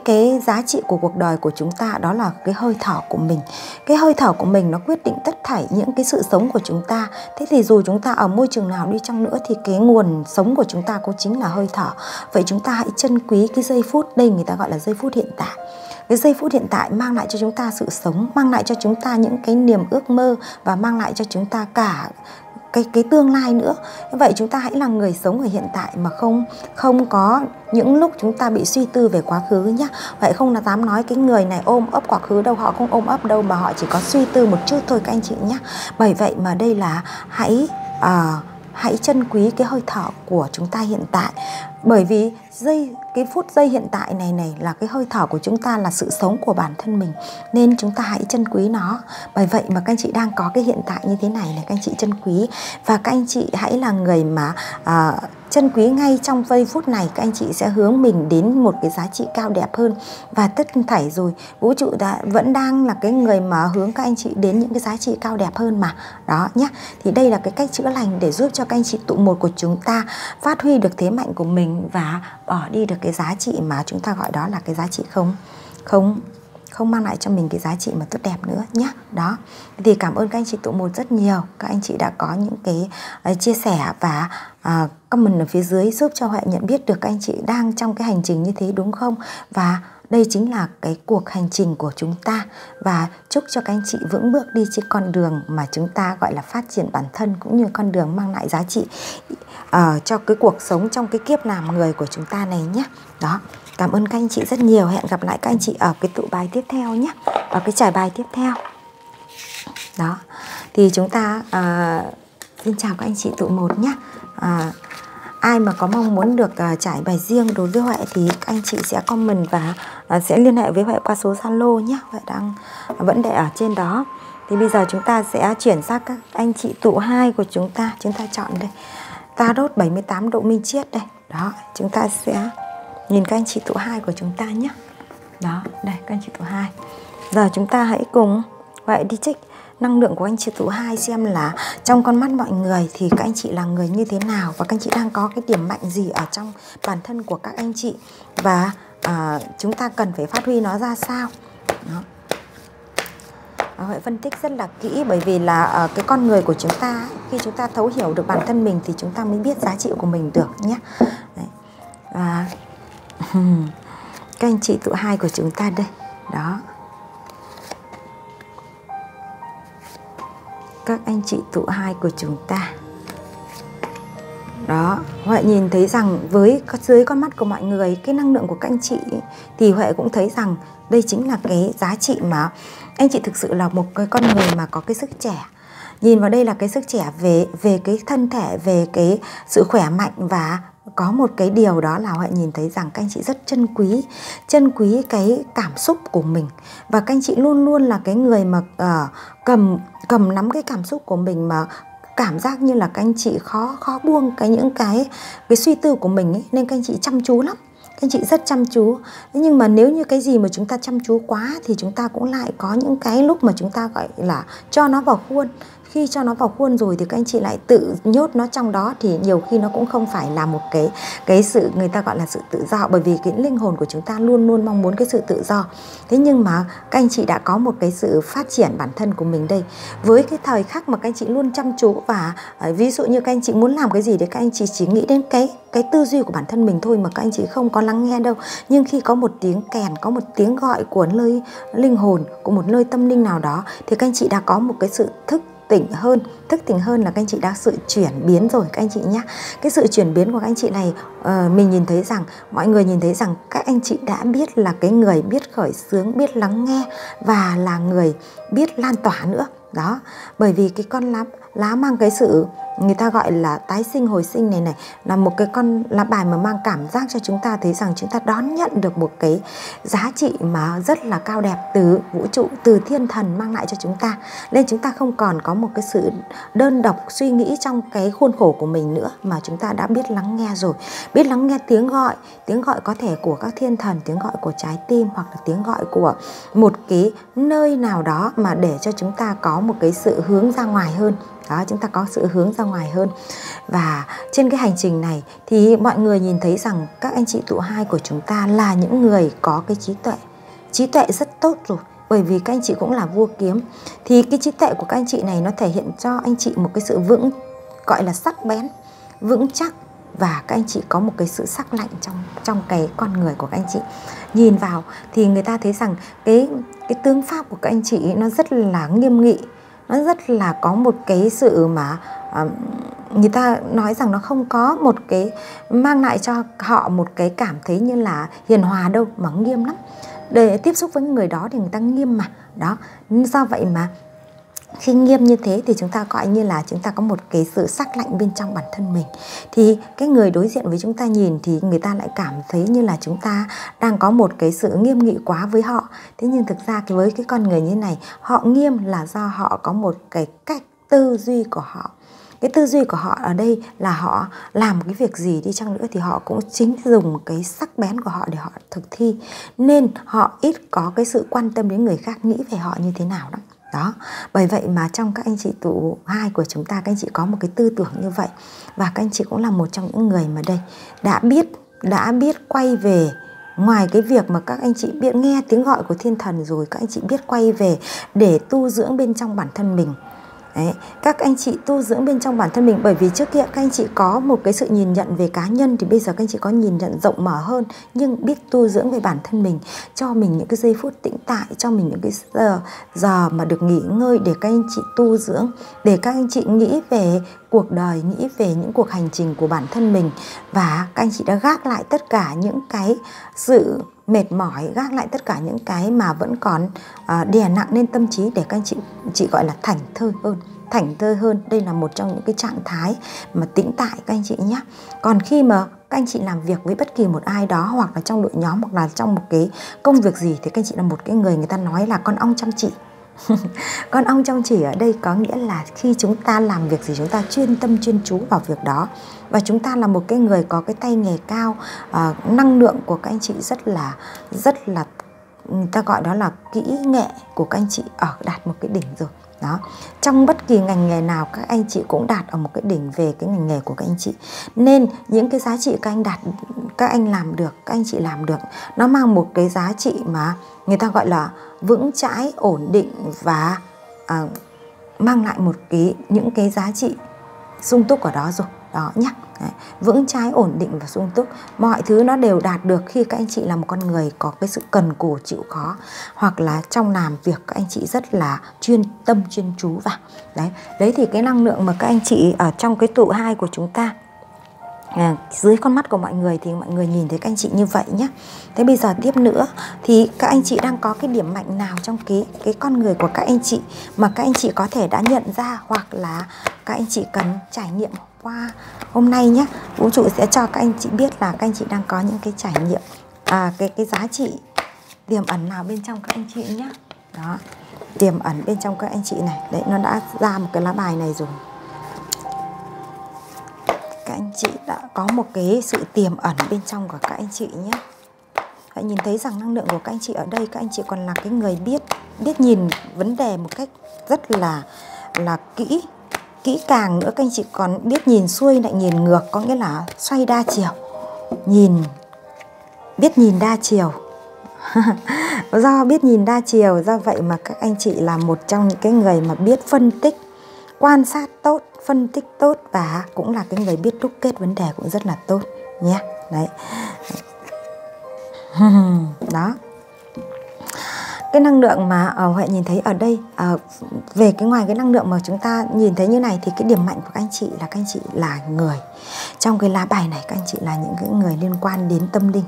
cái giá trị của cuộc đời của chúng ta, đó là cái hơi thở của mình. Cái hơi thở của mình nó quyết định tất thảy những cái sự sống của chúng ta. Thế thì dù chúng ta ở môi trường nào đi chăng nữa thì cái nguồn sống của chúng ta cũng chính là hơi thở. Vậy chúng ta hãy trân quý cái giây phút, đây người ta gọi là giây phút hiện tại. Cái giây phút hiện tại mang lại cho chúng ta sự sống, mang lại cho chúng ta những cái niềm ước mơ, và mang lại cho chúng ta cả cái tương lai nữa. Vậy chúng ta hãy là người sống ở hiện tại, mà không có những lúc chúng ta bị suy tư về quá khứ nhé. Vậy không là dám nói cái người này ôm ấp quá khứ đâu, họ không ôm ấp đâu, mà họ chỉ có suy tư một chút thôi các anh chị nhé. Bởi vậy mà đây là hãy trân quý cái hơi thở của chúng ta hiện tại. Bởi vì cái phút giây hiện tại này là cái hơi thở của chúng ta, là sự sống của bản thân mình, nên chúng ta hãy trân quý nó. Bởi vậy mà các anh chị đang có cái hiện tại như thế này các anh chị trân quý. Và các anh chị hãy là người mà trân quý ngay trong giây phút này, các anh chị sẽ hướng mình đến một cái giá trị cao đẹp hơn. Và tất thảy rồi vũ trụ vẫn đang là cái người mà hướng các anh chị đến những cái giá trị cao đẹp hơn mà. Đó nhé. Thì đây là cái cách chữa lành để giúp cho các anh chị tụ một của chúng ta phát huy được thế mạnh của mình, và bỏ đi được cái giá trị mà chúng ta gọi đó là cái giá trị không mang lại cho mình cái giá trị mà tốt đẹp nữa nhé. Đó, thì cảm ơn các anh chị tụ một rất nhiều. Các anh chị đã có những cái chia sẻ và comment ở phía dưới giúp cho Huệ nhận biết được các anh chị đang trong cái hành trình như thế, đúng không? Và đây chính là cái cuộc hành trình của chúng ta, và chúc cho các anh chị vững bước đi trên con đường mà chúng ta gọi là phát triển bản thân, cũng như con đường mang lại giá trị cho cái cuộc sống trong cái kiếp làm người của chúng ta này nhé. Đó, cảm ơn các anh chị rất nhiều. Hẹn gặp lại các anh chị ở cái tụ bài tiếp theo nhé, ở cái trải bài tiếp theo. Đó, thì chúng ta xin chào các anh chị tụ một nhé. Ai mà có mong muốn được trải bài riêng đối với Huệ thì các anh chị sẽ comment và sẽ liên hệ với Huệ qua số Zalo nhé. Huệ vẫn để ở trên đó. Thì bây giờ chúng ta sẽ chuyển sang các anh chị tụ 2 của chúng ta. Chúng ta chọn đây, Tarot 78 độ minh triết đây. Đó, chúng ta sẽ nhìn các anh chị tụ 2 của chúng ta nhé. Đó, đây các anh chị tụ 2. Giờ chúng ta hãy cùng Huệ đi check năng lượng của anh chị tụ 2 xem là trong con mắt mọi người thì các anh chị là người như thế nào, và các anh chị đang có cái điểm mạnh gì ở trong bản thân của các anh chị, và chúng ta cần phải phát huy nó ra sao. Đó. Huệ phân tích rất là kỹ, bởi vì là cái con người của chúng ta, khi chúng ta thấu hiểu được bản thân mình thì chúng ta mới biết giá trị của mình được nhé. Đấy. Và các anh chị tụ 2 của chúng ta đây. Đó, các anh chị tụ 2 của chúng ta. Đó, Huệ nhìn thấy rằng với dưới con mắt của mọi người, cái năng lượng của các anh chị thì Huệ cũng thấy rằng đây chính là cái giá trị mà anh chị thực sự là một cái con người mà có cái sức trẻ. Nhìn vào đây là cái sức trẻ về cái thân thể, về cái sự khỏe mạnh, và có một cái điều đó là Huệ nhìn thấy rằng các anh chị rất trân quý cái cảm xúc của mình, và các anh chị luôn luôn là cái người mà cầm nắm cái cảm xúc của mình, mà cảm giác như là các anh chị khó buông những cái suy tư của mình ấy, nên các anh chị chăm chú lắm. Các anh chị rất chăm chú. Nhưng mà nếu như cái gì mà chúng ta chăm chú quá thì chúng ta cũng lại có những cái lúc mà chúng ta gọi là cho nó vào khuôn. Khi cho nó vào khuôn rồi thì các anh chị lại tự nhốt nó trong đó, thì nhiều khi nó cũng không phải là một cái sự người ta gọi là sự tự do, bởi vì cái linh hồn của chúng ta luôn luôn mong muốn cái sự tự do. Thế nhưng mà các anh chị đã có một cái sự phát triển bản thân của mình đây, với cái thời khắc mà các anh chị luôn chăm chú, và ví dụ như các anh chị muốn làm cái gì thì các anh chị chỉ nghĩ đến cái tư duy của bản thân mình thôi, mà các anh chị không có lắng nghe đâu. Nhưng khi có một tiếng kèn, có một tiếng gọi của nơi linh hồn, của một nơi tâm linh nào đó, thì các anh chị đã có một cái sự thức tỉnh hơn là các anh chị đã sự chuyển biến rồi các anh chị nhé. Cái sự chuyển biến của các anh chị này, mình nhìn thấy rằng, mọi người nhìn thấy rằng các anh chị đã biết là cái người biết khởi xướng, biết lắng nghe, và là người biết lan tỏa nữa. Đó, bởi vì cái con lá mang cái sự người ta gọi là tái sinh hồi sinh này là một cái con lá bài mà mang cảm giác cho chúng ta thấy rằng chúng ta đón nhận được một cái giá trị mà rất là cao đẹp từ vũ trụ, từ thiên thần mang lại cho chúng ta. Nên chúng ta không còn có một cái sự đơn độc suy nghĩ trong cái khuôn khổ của mình nữa, mà chúng ta đã biết lắng nghe rồi. Biết lắng nghe tiếng gọi có thể của các thiên thần, tiếng gọi của trái tim, hoặc là tiếng gọi của một cái nơi nào đó mà để cho chúng ta có một cái sự hướng ra ngoài hơn. Đó, chúng ta có sự hướng ra ngoài hơn. Và trên cái hành trình này thì mọi người nhìn thấy rằng các anh chị tụ hai của chúng ta là những người có cái trí tuệ rất tốt rồi. Bởi vì các anh chị cũng là vua kiếm, thì cái trí tuệ của các anh chị này nó thể hiện cho anh chị một cái sự gọi là sắc bén, vững chắc, và các anh chị có một cái sự sắc lạnh trong cái con người của các anh chị. Nhìn vào thì người ta thấy rằng cái tướng pháp của các anh chị nó rất là nghiêm nghị, nó rất là có một cái sự mà người ta nói rằng nó không có một cái mang lại cho họ một cái cảm thấy như là hiền hòa đâu, mà nghiêm lắm. Để tiếp xúc với người đó thì người ta nghiêm mà. Đó, do vậy mà khi nghiêm như thế thì chúng ta gọi như là chúng ta có một cái sự sắc lạnh bên trong bản thân mình. Thì cái người đối diện với chúng ta nhìn thì người ta lại cảm thấy như là chúng ta đang có một cái sự nghiêm nghị quá với họ. Thế nhưng thực ra với cái con người như này, họ nghiêm là do họ có một cái cách tư duy của họ. Cái tư duy của họ ở đây là họ làm cái việc gì đi chăng nữa thì họ cũng chính dùng cái sắc bén của họ để họ thực thi. Nên họ ít có cái sự quan tâm đến người khác nghĩ về họ như thế nào lắm. Đó, bởi vậy mà trong các anh chị tụ hai của chúng ta, các anh chị có một cái tư tưởng như vậy. Và các anh chị cũng là một trong những người mà đây đã biết quay về. Ngoài cái việc mà các anh chị biết nghe tiếng gọi của thiên thần rồi, các anh chị biết quay về để tu dưỡng bên trong bản thân mình. Đấy, các anh chị tu dưỡng bên trong bản thân mình, bởi vì trước kia các anh chị có một cái sự nhìn nhận về cá nhân, thì bây giờ các anh chị có nhìn nhận rộng mở hơn, nhưng biết tu dưỡng về bản thân mình, cho mình những cái giây phút tĩnh tại, cho mình những cái giờ mà được nghỉ ngơi để các anh chị tu dưỡng, để các anh chị nghĩ về cuộc đời, nghĩ về những cuộc hành trình của bản thân mình. Và các anh chị đã gác lại tất cả những cái sự mệt mỏi, gác lại tất cả những cái mà vẫn còn đè nặng lên tâm trí, để các anh chị gọi là thảnh thơi hơn. Đây là một trong những cái trạng thái mà tĩnh tại các anh chị nhé. Còn khi mà các anh chị làm việc với bất kỳ một ai đó, hoặc là trong đội nhóm, hoặc là trong một cái công việc gì, thì các anh chị là một cái người ta nói là con ong chăm chỉ. Con ong chăm chỉ ở đây có nghĩa là khi chúng ta làm việc gì, chúng ta chuyên tâm chuyên chú vào việc đó. Và chúng ta là một cái người có cái tay nghề cao, năng lượng của các anh chị rất là người ta gọi đó là kỹ nghệ của các anh chị đạt một cái đỉnh rồi. Đó, trong bất kỳ ngành nghề nào các anh chị cũng đạt ở một cái đỉnh về cái ngành nghề của các anh chị. Nên những cái giá trị các anh làm được, các anh chị làm được, nó mang một cái giá trị mà người ta gọi là vững chãi, ổn định, và mang lại những cái giá trị sung túc ở đó rồi. Đó nhé. Đấy, vững chãi, ổn định và sung túc. Mọi thứ nó đều đạt được khi các anh chị là một con người có cái sự cần cù chịu khó, hoặc là trong làm việc các anh chị rất là chuyên tâm chuyên chú vào. Đấy thì cái năng lượng mà các anh chị ở trong cái tụ hai của chúng ta dưới con mắt của mọi người thì mọi người nhìn thấy các anh chị như vậy nhé. Thế bây giờ tiếp nữa thì các anh chị đang có cái điểm mạnh nào trong cái con người của các anh chị mà các anh chị có thể đã nhận ra, hoặc là các anh chị cần trải nghiệm qua hôm nay nhé. Vũ trụ sẽ cho các anh chị biết là các anh chị đang có những cái trải nghiệm, cái giá trị tiềm ẩn nào bên trong các anh chị nhé. Đó, tiềm ẩn bên trong các anh chị này. Đấy, nó đã ra một cái lá bài này rồi. Các anh chị đã có một cái sự tiềm ẩn bên trong của các anh chị nhé. Hãy nhìn thấy rằng năng lượng của các anh chị ở đây, các anh chị còn là cái người biết nhìn vấn đề một cách rất là kỹ càng nữa. Các anh chị còn biết nhìn xuôi lại nhìn ngược, có nghĩa là xoay đa chiều, biết nhìn đa chiều. Do biết nhìn đa chiều, do vậy mà các anh chị là một trong những cái người mà biết phân tích, quan sát tốt, phân tích tốt, và cũng là cái người biết đúc kết vấn đề cũng rất là tốt nhé. Đấy. Đó. Cái năng lượng mà Huệ nhìn thấy ở đây, về cái ngoài cái năng lượng mà chúng ta nhìn thấy như này, thì cái điểm mạnh của các anh chị là các anh chị là người. Trong cái lá bài này các anh chị là những cái người liên quan đến tâm linh.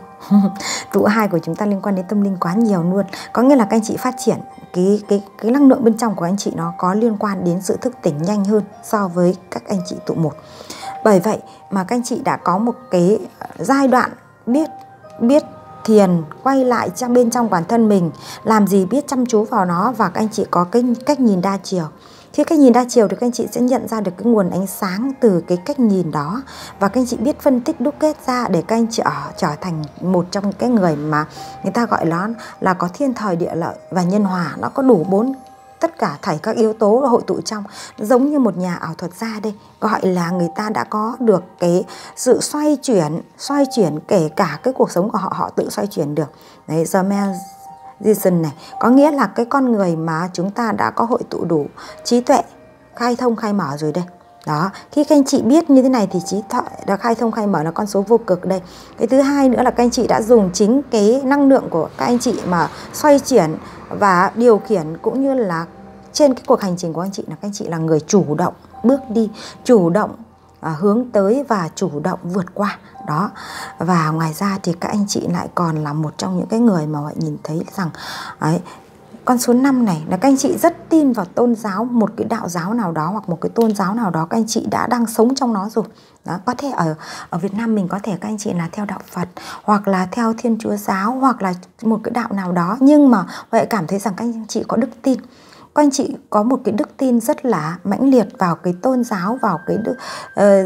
Tụ 2 của chúng ta liên quan đến tâm linh quá nhiều luôn. Có nghĩa là các anh chị phát triển cái năng lượng bên trong của anh chị nó có liên quan đến sự thức tỉnh nhanh hơn so với các anh chị tụ 1. Bởi vậy mà các anh chị đã có một cái giai đoạn biết thiền, quay lại bên trong bản thân mình, làm gì biết chăm chú vào nó, và các anh chị có cái cách nhìn đa chiều. Khi cách nhìn đa chiều thì các anh chị sẽ nhận ra được cái nguồn ánh sáng từ cái cách nhìn đó, và các anh chị biết phân tích đúc kết ra để các anh chị trở thành một trong những cái người mà người ta gọi nó là có thiên thời địa lợi và nhân hòa. Nó có đủ tất cả thảy các yếu tố hội tụ trong, giống như một nhà ảo thuật gia đây, gọi là người ta đã có được cái sự xoay chuyển kể cả cái cuộc sống của họ tự xoay chuyển được. Đấy, The Magician này có nghĩa là cái con người mà chúng ta đã có hội tụ đủ trí tuệ, khai thông khai mở rồi đây. Đó, khi các anh chị biết như thế này thì trí tuệ đã khai thông khai mở là con số vô cực đây. Cái thứ hai nữa là các anh chị đã dùng chính cái năng lượng của các anh chị mà xoay chuyển và điều khiển, cũng như là trên cái cuộc hành trình của anh chị là các anh chị là người chủ động bước đi, chủ động hướng tới và chủ động vượt qua đó. Và ngoài ra thì các anh chị lại còn là một trong những cái người mà họ nhìn thấy rằng ấy, con số 5 này là các anh chị rất tin vào tôn giáo, một cái đạo giáo nào đó hoặc một cái tôn giáo nào đó, các anh chị đang sống trong nó rồi. Đó, có thể ở Việt Nam mình có thể các anh chị là theo đạo Phật, hoặc là theo Thiên Chúa giáo, hoặc là một cái đạo nào đó, nhưng mà vậy cảm thấy rằng các anh chị có đức tin. Các anh chị có một cái đức tin rất là mãnh liệt vào cái tôn giáo, vào cái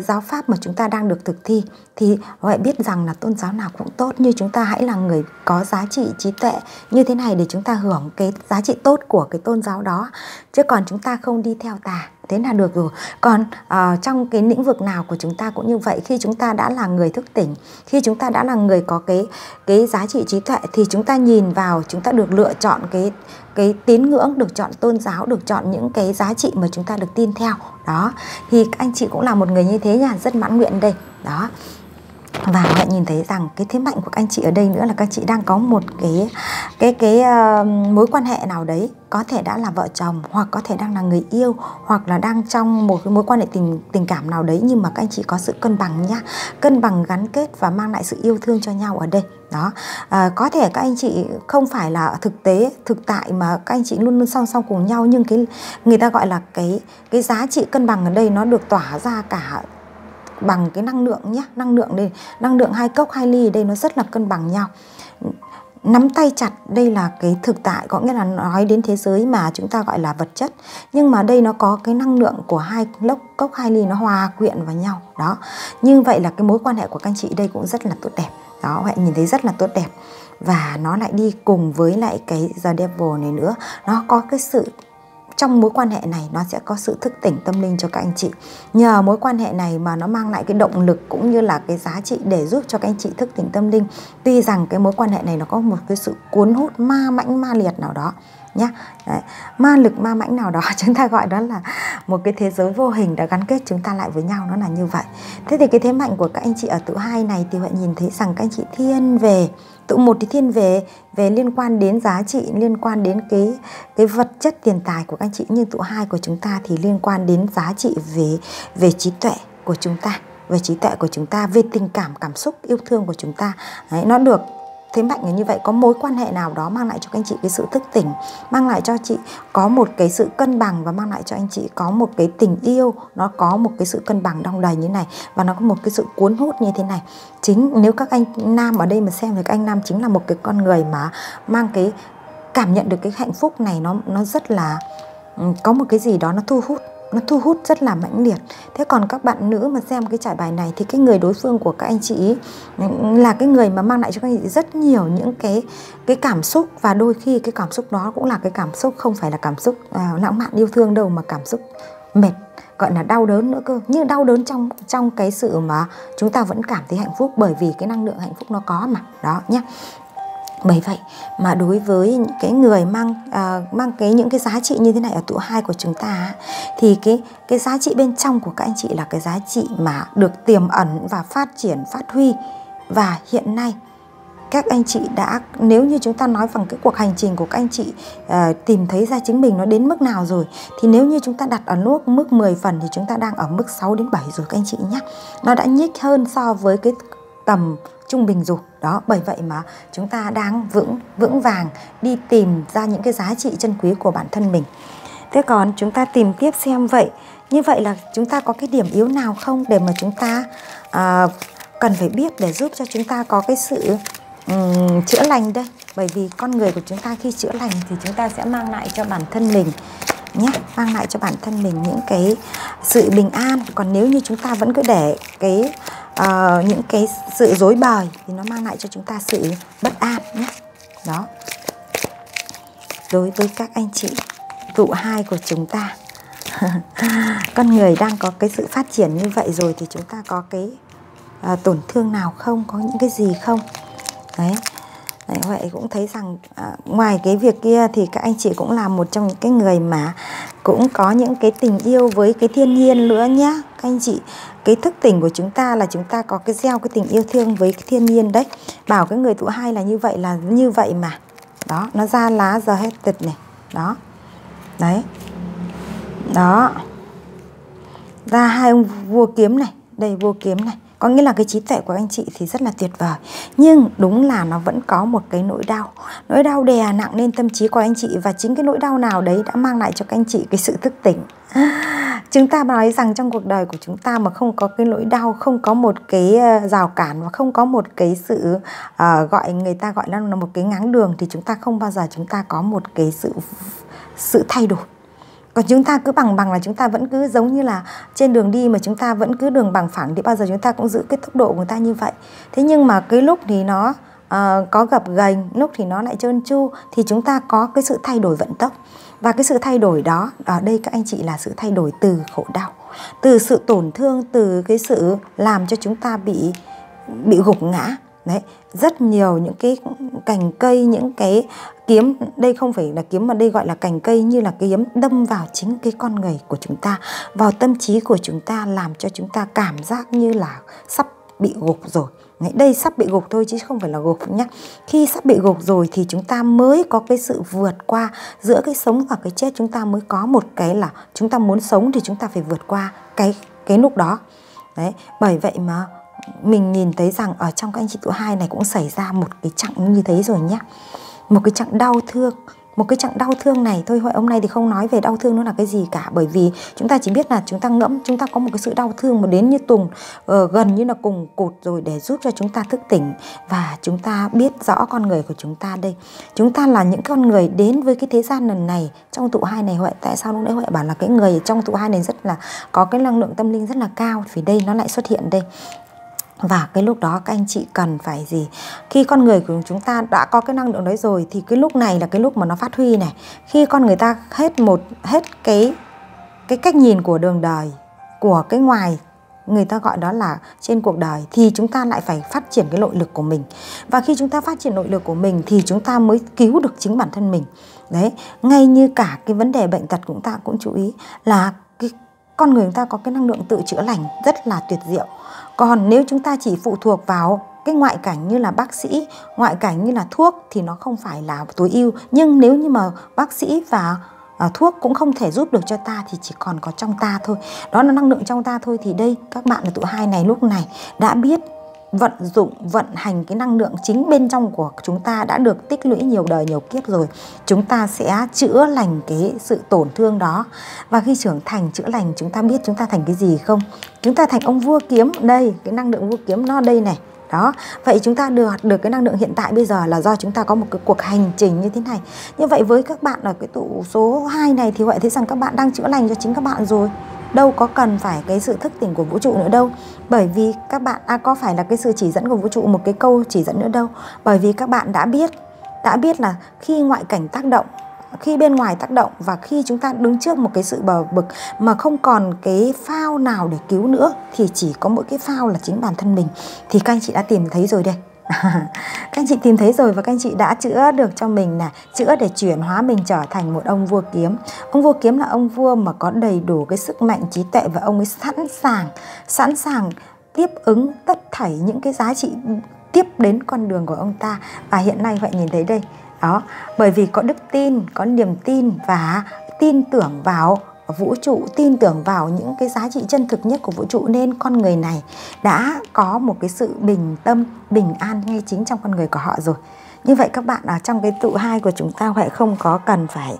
giáo pháp mà chúng ta đang được thực thi. Thì vậy biết rằng là tôn giáo nào cũng tốt, như chúng ta hãy là người có giá trị trí tuệ như thế này để chúng ta hưởng cái giá trị tốt của cái tôn giáo đó. Chứ còn chúng ta không đi theo tà, thế là được rồi. Còn trong cái lĩnh vực nào của chúng ta cũng như vậy, khi chúng ta đã là người thức tỉnh, khi chúng ta đã là người có cái giá trị trí tuệ, thì chúng ta nhìn vào, chúng ta được lựa chọn cái tín ngưỡng, được chọn tôn giáo, được chọn những cái giá trị mà chúng ta được tin theo. Đó, thì anh chị cũng là một người như thế nha, rất mãn nguyện đây. Đó. Và hãy nhìn thấy rằng cái thế mạnh của các anh chị ở đây nữa là các chị đang có một cái mối quan hệ nào đấy, có thể đã là vợ chồng, hoặc có thể đang là người yêu, hoặc là đang trong một cái mối quan hệ tình cảm nào đấy, nhưng mà các anh chị có sự cân bằng nhá, cân bằng gắn kết và mang lại sự yêu thương cho nhau ở đây. Đó, có thể các anh chị không phải là thực tại mà các anh chị luôn luôn song song cùng nhau, nhưng cái người ta gọi là cái giá trị cân bằng ở đây nó được tỏa ra cả bằng cái năng lượng nhé. Năng lượng đây, năng lượng 2 cốc 2 ly đây nó rất là cân bằng nhau. Nắm tay chặt đây là cái thực tại, có nghĩa là nói đến thế giới mà chúng ta gọi là vật chất, nhưng mà đây nó có cái năng lượng của 2 cốc 2 ly nó hòa quyện vào nhau. Đó, như vậy là cái mối quan hệ của các anh chị đây cũng rất là tốt đẹp. Đó, bạn nhìn thấy rất là tốt đẹp. Và nó lại đi cùng với lại cái The Devil này nữa, nó có cái sự, trong mối quan hệ này nó sẽ có sự thức tỉnh tâm linh cho các anh chị. Nhờ mối quan hệ này mà nó mang lại cái động lực cũng như là cái giá trị để giúp cho các anh chị thức tỉnh tâm linh. Tuy rằng cái mối quan hệ này nó có một cái sự cuốn hút ma mãnh ma liệt nào đó nhá. Đấy, ma lực ma mãnh nào đó, chúng ta gọi đó là một cái thế giới vô hình đã gắn kết chúng ta lại với nhau, nó là như vậy. Thế thì cái thế mạnh của các anh chị ở tụ 2 này thì bạn nhìn thấy rằng các anh chị thiên về tụ 1 thì thiên về liên quan đến giá trị, liên quan đến cái vật chất tiền tài của các anh chị, nhưng tụ 2 của chúng ta thì liên quan đến giá trị về trí tuệ của chúng ta. về trí tuệ của chúng ta, về tình cảm, cảm xúc, yêu thương của chúng ta. Đấy, nó được thế mạnh là như vậy. Có mối quan hệ nào đó mang lại cho các anh chị cái sự thức tỉnh, mang lại cho chị có một cái sự cân bằng, và mang lại cho anh chị có một cái tình yêu, nó có một cái sự cân bằng đong đầy như này, và nó có một cái sự cuốn hút như thế này. Chính nếu các anh nam ở đây mà xem thì các anh nam chính là một cái con người mà mang cái cảm nhận được cái hạnh phúc này, nó rất là có một cái gì đó nó thu hút rất là mãnh liệt. Thế còn các bạn nữ mà xem cái trải bài này thì cái người đối phương của các anh chị là cái người mà mang lại cho các anh chị rất nhiều những cái cảm xúc, và đôi khi cái cảm xúc đó cũng là cái cảm xúc không phải là cảm xúc lãng mạn yêu thương đâu, mà cảm xúc mệt, gọi là đau đớn nữa cơ. Nhưng đau đớn trong cái sự mà chúng ta vẫn cảm thấy hạnh phúc, bởi vì cái năng lượng hạnh phúc nó có mà, đó nhé. Bởi vậy mà đối với những cái người mang những cái giá trị như thế này ở tụ 2 của chúng ta, thì cái giá trị bên trong của các anh chị là cái giá trị mà được tiềm ẩn và phát triển, phát huy. Và hiện nay các anh chị đã, nếu như chúng ta nói bằng cái cuộc hành trình của các anh chị tìm thấy ra chính mình nó đến mức nào rồi, thì nếu như chúng ta đặt ở mức 10 phần thì chúng ta đang ở mức 6 đến 7 rồi các anh chị nhé. Nó đã nhích hơn so với cái tầm trung bình rồi. Đó, bởi vậy mà chúng ta đang vững vàng đi tìm ra những cái giá trị chân quý của bản thân mình. Thế còn chúng ta tìm tiếp xem vậy, như vậy là chúng ta có cái điểm yếu nào không để mà chúng ta cần phải biết để giúp cho chúng ta có cái sự chữa lành đây. Bởi vì con người của chúng ta khi chữa lành thì chúng ta sẽ mang lại cho bản thân mình nhé, mang lại cho bản thân mình những cái sự bình an. Còn nếu như chúng ta vẫn cứ để những cái sự rối bời thì nó mang lại cho chúng ta sự bất an nhé. Đó. Đối với các anh chị tụ 2 của chúng ta con người đang có cái sự phát triển như vậy rồi, thì chúng ta có cái tổn thương nào không, có những cái gì không? Đấy. Vậy cũng thấy rằng ngoài cái việc kia thì các anh chị cũng là một trong những cái người mà cũng có những cái tình yêu với cái thiên nhiên nữa nhá. Các anh chị, cái thức tỉnh của chúng ta là chúng ta có cái gieo cái tình yêu thương với cái thiên nhiên đấy. Bảo cái người tụ 2 là như vậy mà. Đó, nó ra lá giờ hết tịch này. Đó. Đấy. Đó. Ra 2 ông vua kiếm này. Đây vua kiếm này. Có nghĩa là cái trí tuệ của anh chị thì rất là tuyệt vời. Nhưng đúng là nó vẫn có một cái nỗi đau. Nỗi đau đè nặng lên tâm trí của anh chị. Và chính cái nỗi đau nào đấy đã mang lại cho các anh chị cái sự thức tỉnh. Chúng ta nói rằng trong cuộc đời của chúng ta mà không có cái nỗi đau, không có một cái rào cản, và không có một cái sự người ta gọi là một cái ngáng đường, thì chúng ta không bao giờ chúng ta có một cái sự thay đổi. Còn chúng ta cứ bằng là chúng ta vẫn cứ giống như là trên đường đi mà chúng ta vẫn cứ đường bằng phẳng, thì bao giờ chúng ta cũng giữ cái tốc độ của người ta như vậy. Thế nhưng mà cái lúc thì nó có gập ghềnh, lúc thì nó lại trơn tru, thì chúng ta có cái sự thay đổi vận tốc. Và cái sự thay đổi đó, ở đây các anh chị là sự thay đổi từ khổ đau, từ sự tổn thương, từ cái sự làm cho chúng ta bị gục ngã. Đấy, rất nhiều những cái cành cây, những cái kiếm, đây không phải là kiếm mà đây gọi là cành cây, như là cái kiếm đâm vào chính cái con người của chúng ta, vào tâm trí của chúng ta, làm cho chúng ta cảm giác như là sắp bị gục rồi. Đấy, đây sắp bị gục thôi chứ không phải là gục nhé. Khi sắp bị gục rồi thì chúng ta mới có cái sự vượt qua, giữa cái sống và cái chết chúng ta mới có một cái là chúng ta muốn sống thì chúng ta phải vượt qua cái lúc đó. Đấy, bởi vậy mà mình nhìn thấy rằng ở trong các anh chị tụ 2 này cũng xảy ra một cái chặng như thế rồi nhé. Một cái chặng đau thương. Một cái chặng đau thương này thôi, hôm nay thì không nói về đau thương nó là cái gì cả. Bởi vì chúng ta chỉ biết là chúng ta ngẫm, chúng ta có một cái sự đau thương mà đến như Tùng gần như là cùng cột rồi, để giúp cho chúng ta thức tỉnh. Và chúng ta biết rõ con người của chúng ta đây. Chúng ta là những con người đến với cái thế gian lần này trong tụ 2 này. Huệ, tại sao lúc nãy Huệ bảo là cái người trong tụ 2 này rất là có cái năng lượng tâm linh rất là cao, vì đây nó lại xuất hiện đây. Và cái lúc đó các anh chị cần phải gì? Khi con người của chúng ta đã có cái năng lượng đấy rồi, thì cái lúc này là cái lúc mà nó phát huy này. Khi con người ta hết cái cách nhìn của đường đời, của cái ngoài, người ta gọi đó là trên cuộc đời, thì chúng ta lại phải phát triển cái nội lực của mình. Và khi chúng ta phát triển nội lực của mình thì chúng ta mới cứu được chính bản thân mình. Đấy, ngay như cả cái vấn đề bệnh tật chúng ta cũng chú ý là con người chúng ta có cái năng lượng tự chữa lành rất là tuyệt diệu. Còn nếu chúng ta chỉ phụ thuộc vào cái ngoại cảnh như là bác sĩ, ngoại cảnh như là thuốc, thì nó không phải là tối ưu. Nhưng nếu như mà bác sĩ và thuốc cũng không thể giúp được cho ta, thì chỉ còn có trong ta thôi. Đó là năng lượng trong ta thôi. Thì đây các bạn là tụ 2 này lúc này đã biết vận dụng, vận hành cái năng lượng chính bên trong của chúng ta, đã được tích lũy nhiều đời nhiều kiếp rồi. Chúng ta sẽ chữa lành cái sự tổn thương đó. Và khi trưởng thành chữa lành, chúng ta biết chúng ta thành cái gì không? Chúng ta thành ông vua kiếm. Đây, cái năng lượng vua kiếm nó đây này. Đó, vậy chúng ta được cái năng lượng hiện tại bây giờ là do chúng ta có một cái cuộc hành trình như thế này. Như vậy với các bạn ở cái tụ số 2 này thì Huệ thấy rằng các bạn đang chữa lành cho chính các bạn rồi. Đâu có cần phải cái sự thức tỉnh của vũ trụ nữa đâu. Bởi vì các bạn có phải là cái sự chỉ dẫn của vũ trụ, một cái câu chỉ dẫn nữa đâu. Bởi vì các bạn đã biết là khi ngoại cảnh tác động, khi bên ngoài tác động, và khi chúng ta đứng trước một cái sự bờ vực mà không còn cái phao nào để cứu nữa, thì chỉ có mỗi cái phao là chính bản thân mình. Thì các anh chị đã tìm thấy rồi đây. Các anh chị tìm thấy rồi, và các anh chị đã chữa được cho mình nè, chữa để chuyển hóa mình trở thành một ông vua kiếm. Ông vua kiếm là ông vua mà có đầy đủ cái sức mạnh trí tuệ, và ông ấy sẵn sàng tiếp ứng tất thảy những cái giá trị tiếp đến con đường của ông ta. Và hiện nay Huệ nhìn thấy đây. Đó, bởi vì có đức tin, có niềm tin và tin tưởng vào vũ trụ, tin tưởng vào những cái giá trị chân thực nhất của vũ trụ, nên con người này đã có một cái sự bình tâm, bình an ngay chính trong con người của họ rồi. Như vậy các bạn ở trong cái tụ 2 của chúng ta, Huệ không có cần phải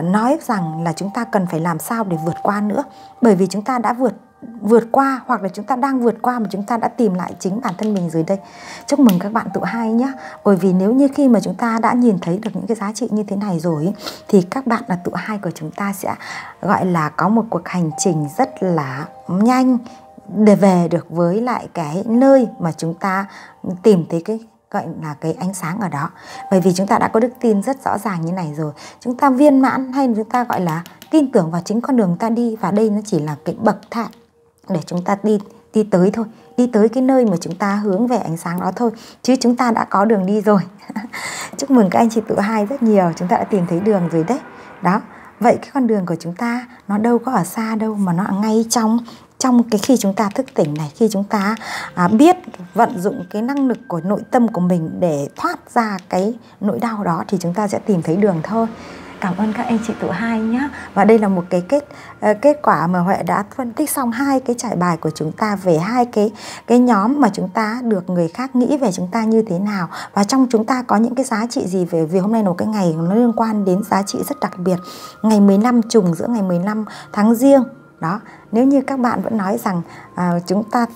nói rằng là chúng ta cần phải làm sao để vượt qua nữa. Bởi vì chúng ta đã vượt qua, hoặc là chúng ta đang vượt qua, mà chúng ta đã tìm lại chính bản thân mình rồi đây. Chúc mừng các bạn tụ 2 nhé. Bởi vì nếu như khi mà chúng ta đã nhìn thấy được những cái giá trị như thế này rồi, thì các bạn là tụ 2 của chúng ta sẽ gọi là có một cuộc hành trình rất là nhanh để về được với lại cái nơi mà chúng ta tìm thấy cái gọi là cái ánh sáng ở đó. Bởi vì chúng ta đã có đức tin rất rõ ràng như này rồi. Chúng ta viên mãn, hay chúng ta gọi là tin tưởng vào chính con đường ta đi. Và đây nó chỉ là cái bậc thang để chúng ta đi tới thôi. Đi tới cái nơi mà chúng ta hướng về ánh sáng đó thôi. Chứ chúng ta đã có đường đi rồi. Chúc mừng các anh chị tụ 2 rất nhiều. Chúng ta đã tìm thấy đường rồi đấy. Đó. Vậy cái con đường của chúng ta nó đâu có ở xa đâu, mà nó ở ngay trong cái khi chúng ta thức tỉnh này, khi chúng ta biết vận dụng cái năng lực của nội tâm của mình để thoát ra cái nỗi đau đó, thì chúng ta sẽ tìm thấy đường thôi. Cảm ơn các anh chị tụ 2 nhé. Và đây là một cái kết quả mà Huệ đã phân tích xong 2 cái trải bài của chúng ta về 2 cái nhóm mà chúng ta được người khác nghĩ về chúng ta như thế nào, và trong chúng ta có những cái giá trị gì. Vì hôm nay là một cái ngày nó liên quan đến giá trị rất đặc biệt, ngày 15 trùng giữa ngày 15 tháng Giêng. Đó, nếu như các bạn vẫn nói rằng chúng ta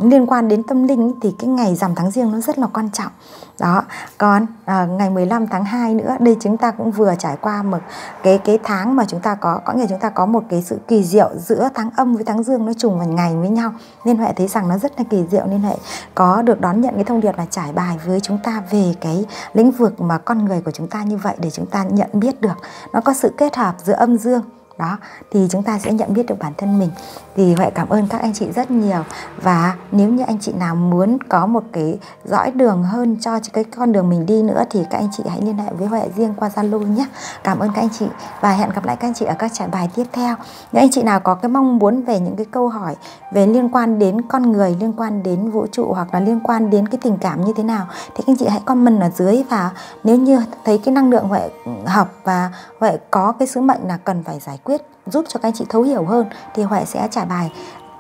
liên quan đến tâm linh thì cái ngày rằm tháng Giêng nó rất là quan trọng. Đó, còn ngày 15 tháng 2 nữa, đây chúng ta cũng vừa trải qua một cái tháng mà chúng ta có nghĩa chúng ta có một cái sự kỳ diệu giữa tháng âm với tháng Dương nó trùng vào ngày với nhau. Nên Huệ thấy rằng nó rất là kỳ diệu, nên Huệ có được đón nhận cái thông điệp là trải bài với chúng ta về cái lĩnh vực mà con người của chúng ta như vậy, để chúng ta nhận biết được nó có sự kết hợp giữa âm dương. Đó, thì chúng ta sẽ nhận biết được bản thân mình. Thì Huệ cảm ơn các anh chị rất nhiều. Và nếu như anh chị nào muốn có một cái dõi đường hơn cho cái con đường mình đi nữa, thì các anh chị hãy liên hệ với Huệ riêng qua Zalo nhé. Cảm ơn các anh chị, và hẹn gặp lại các anh chị ở các trải bài tiếp theo. Nếu anh chị nào có cái mong muốn về những cái câu hỏi về liên quan đến con người, liên quan đến vũ trụ, hoặc là liên quan đến cái tình cảm như thế nào, thì các anh chị hãy comment ở dưới. Và nếu như thấy cái năng lượng Huệ hợp và Huệ có cái sứ mệnh là cần phải giải quyết, giúp cho các anh chị thấu hiểu hơn, thì Huệ sẽ trả bài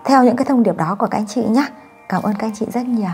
theo những cái thông điệp đó của các anh chị nhé. Cảm ơn các anh chị rất nhiều.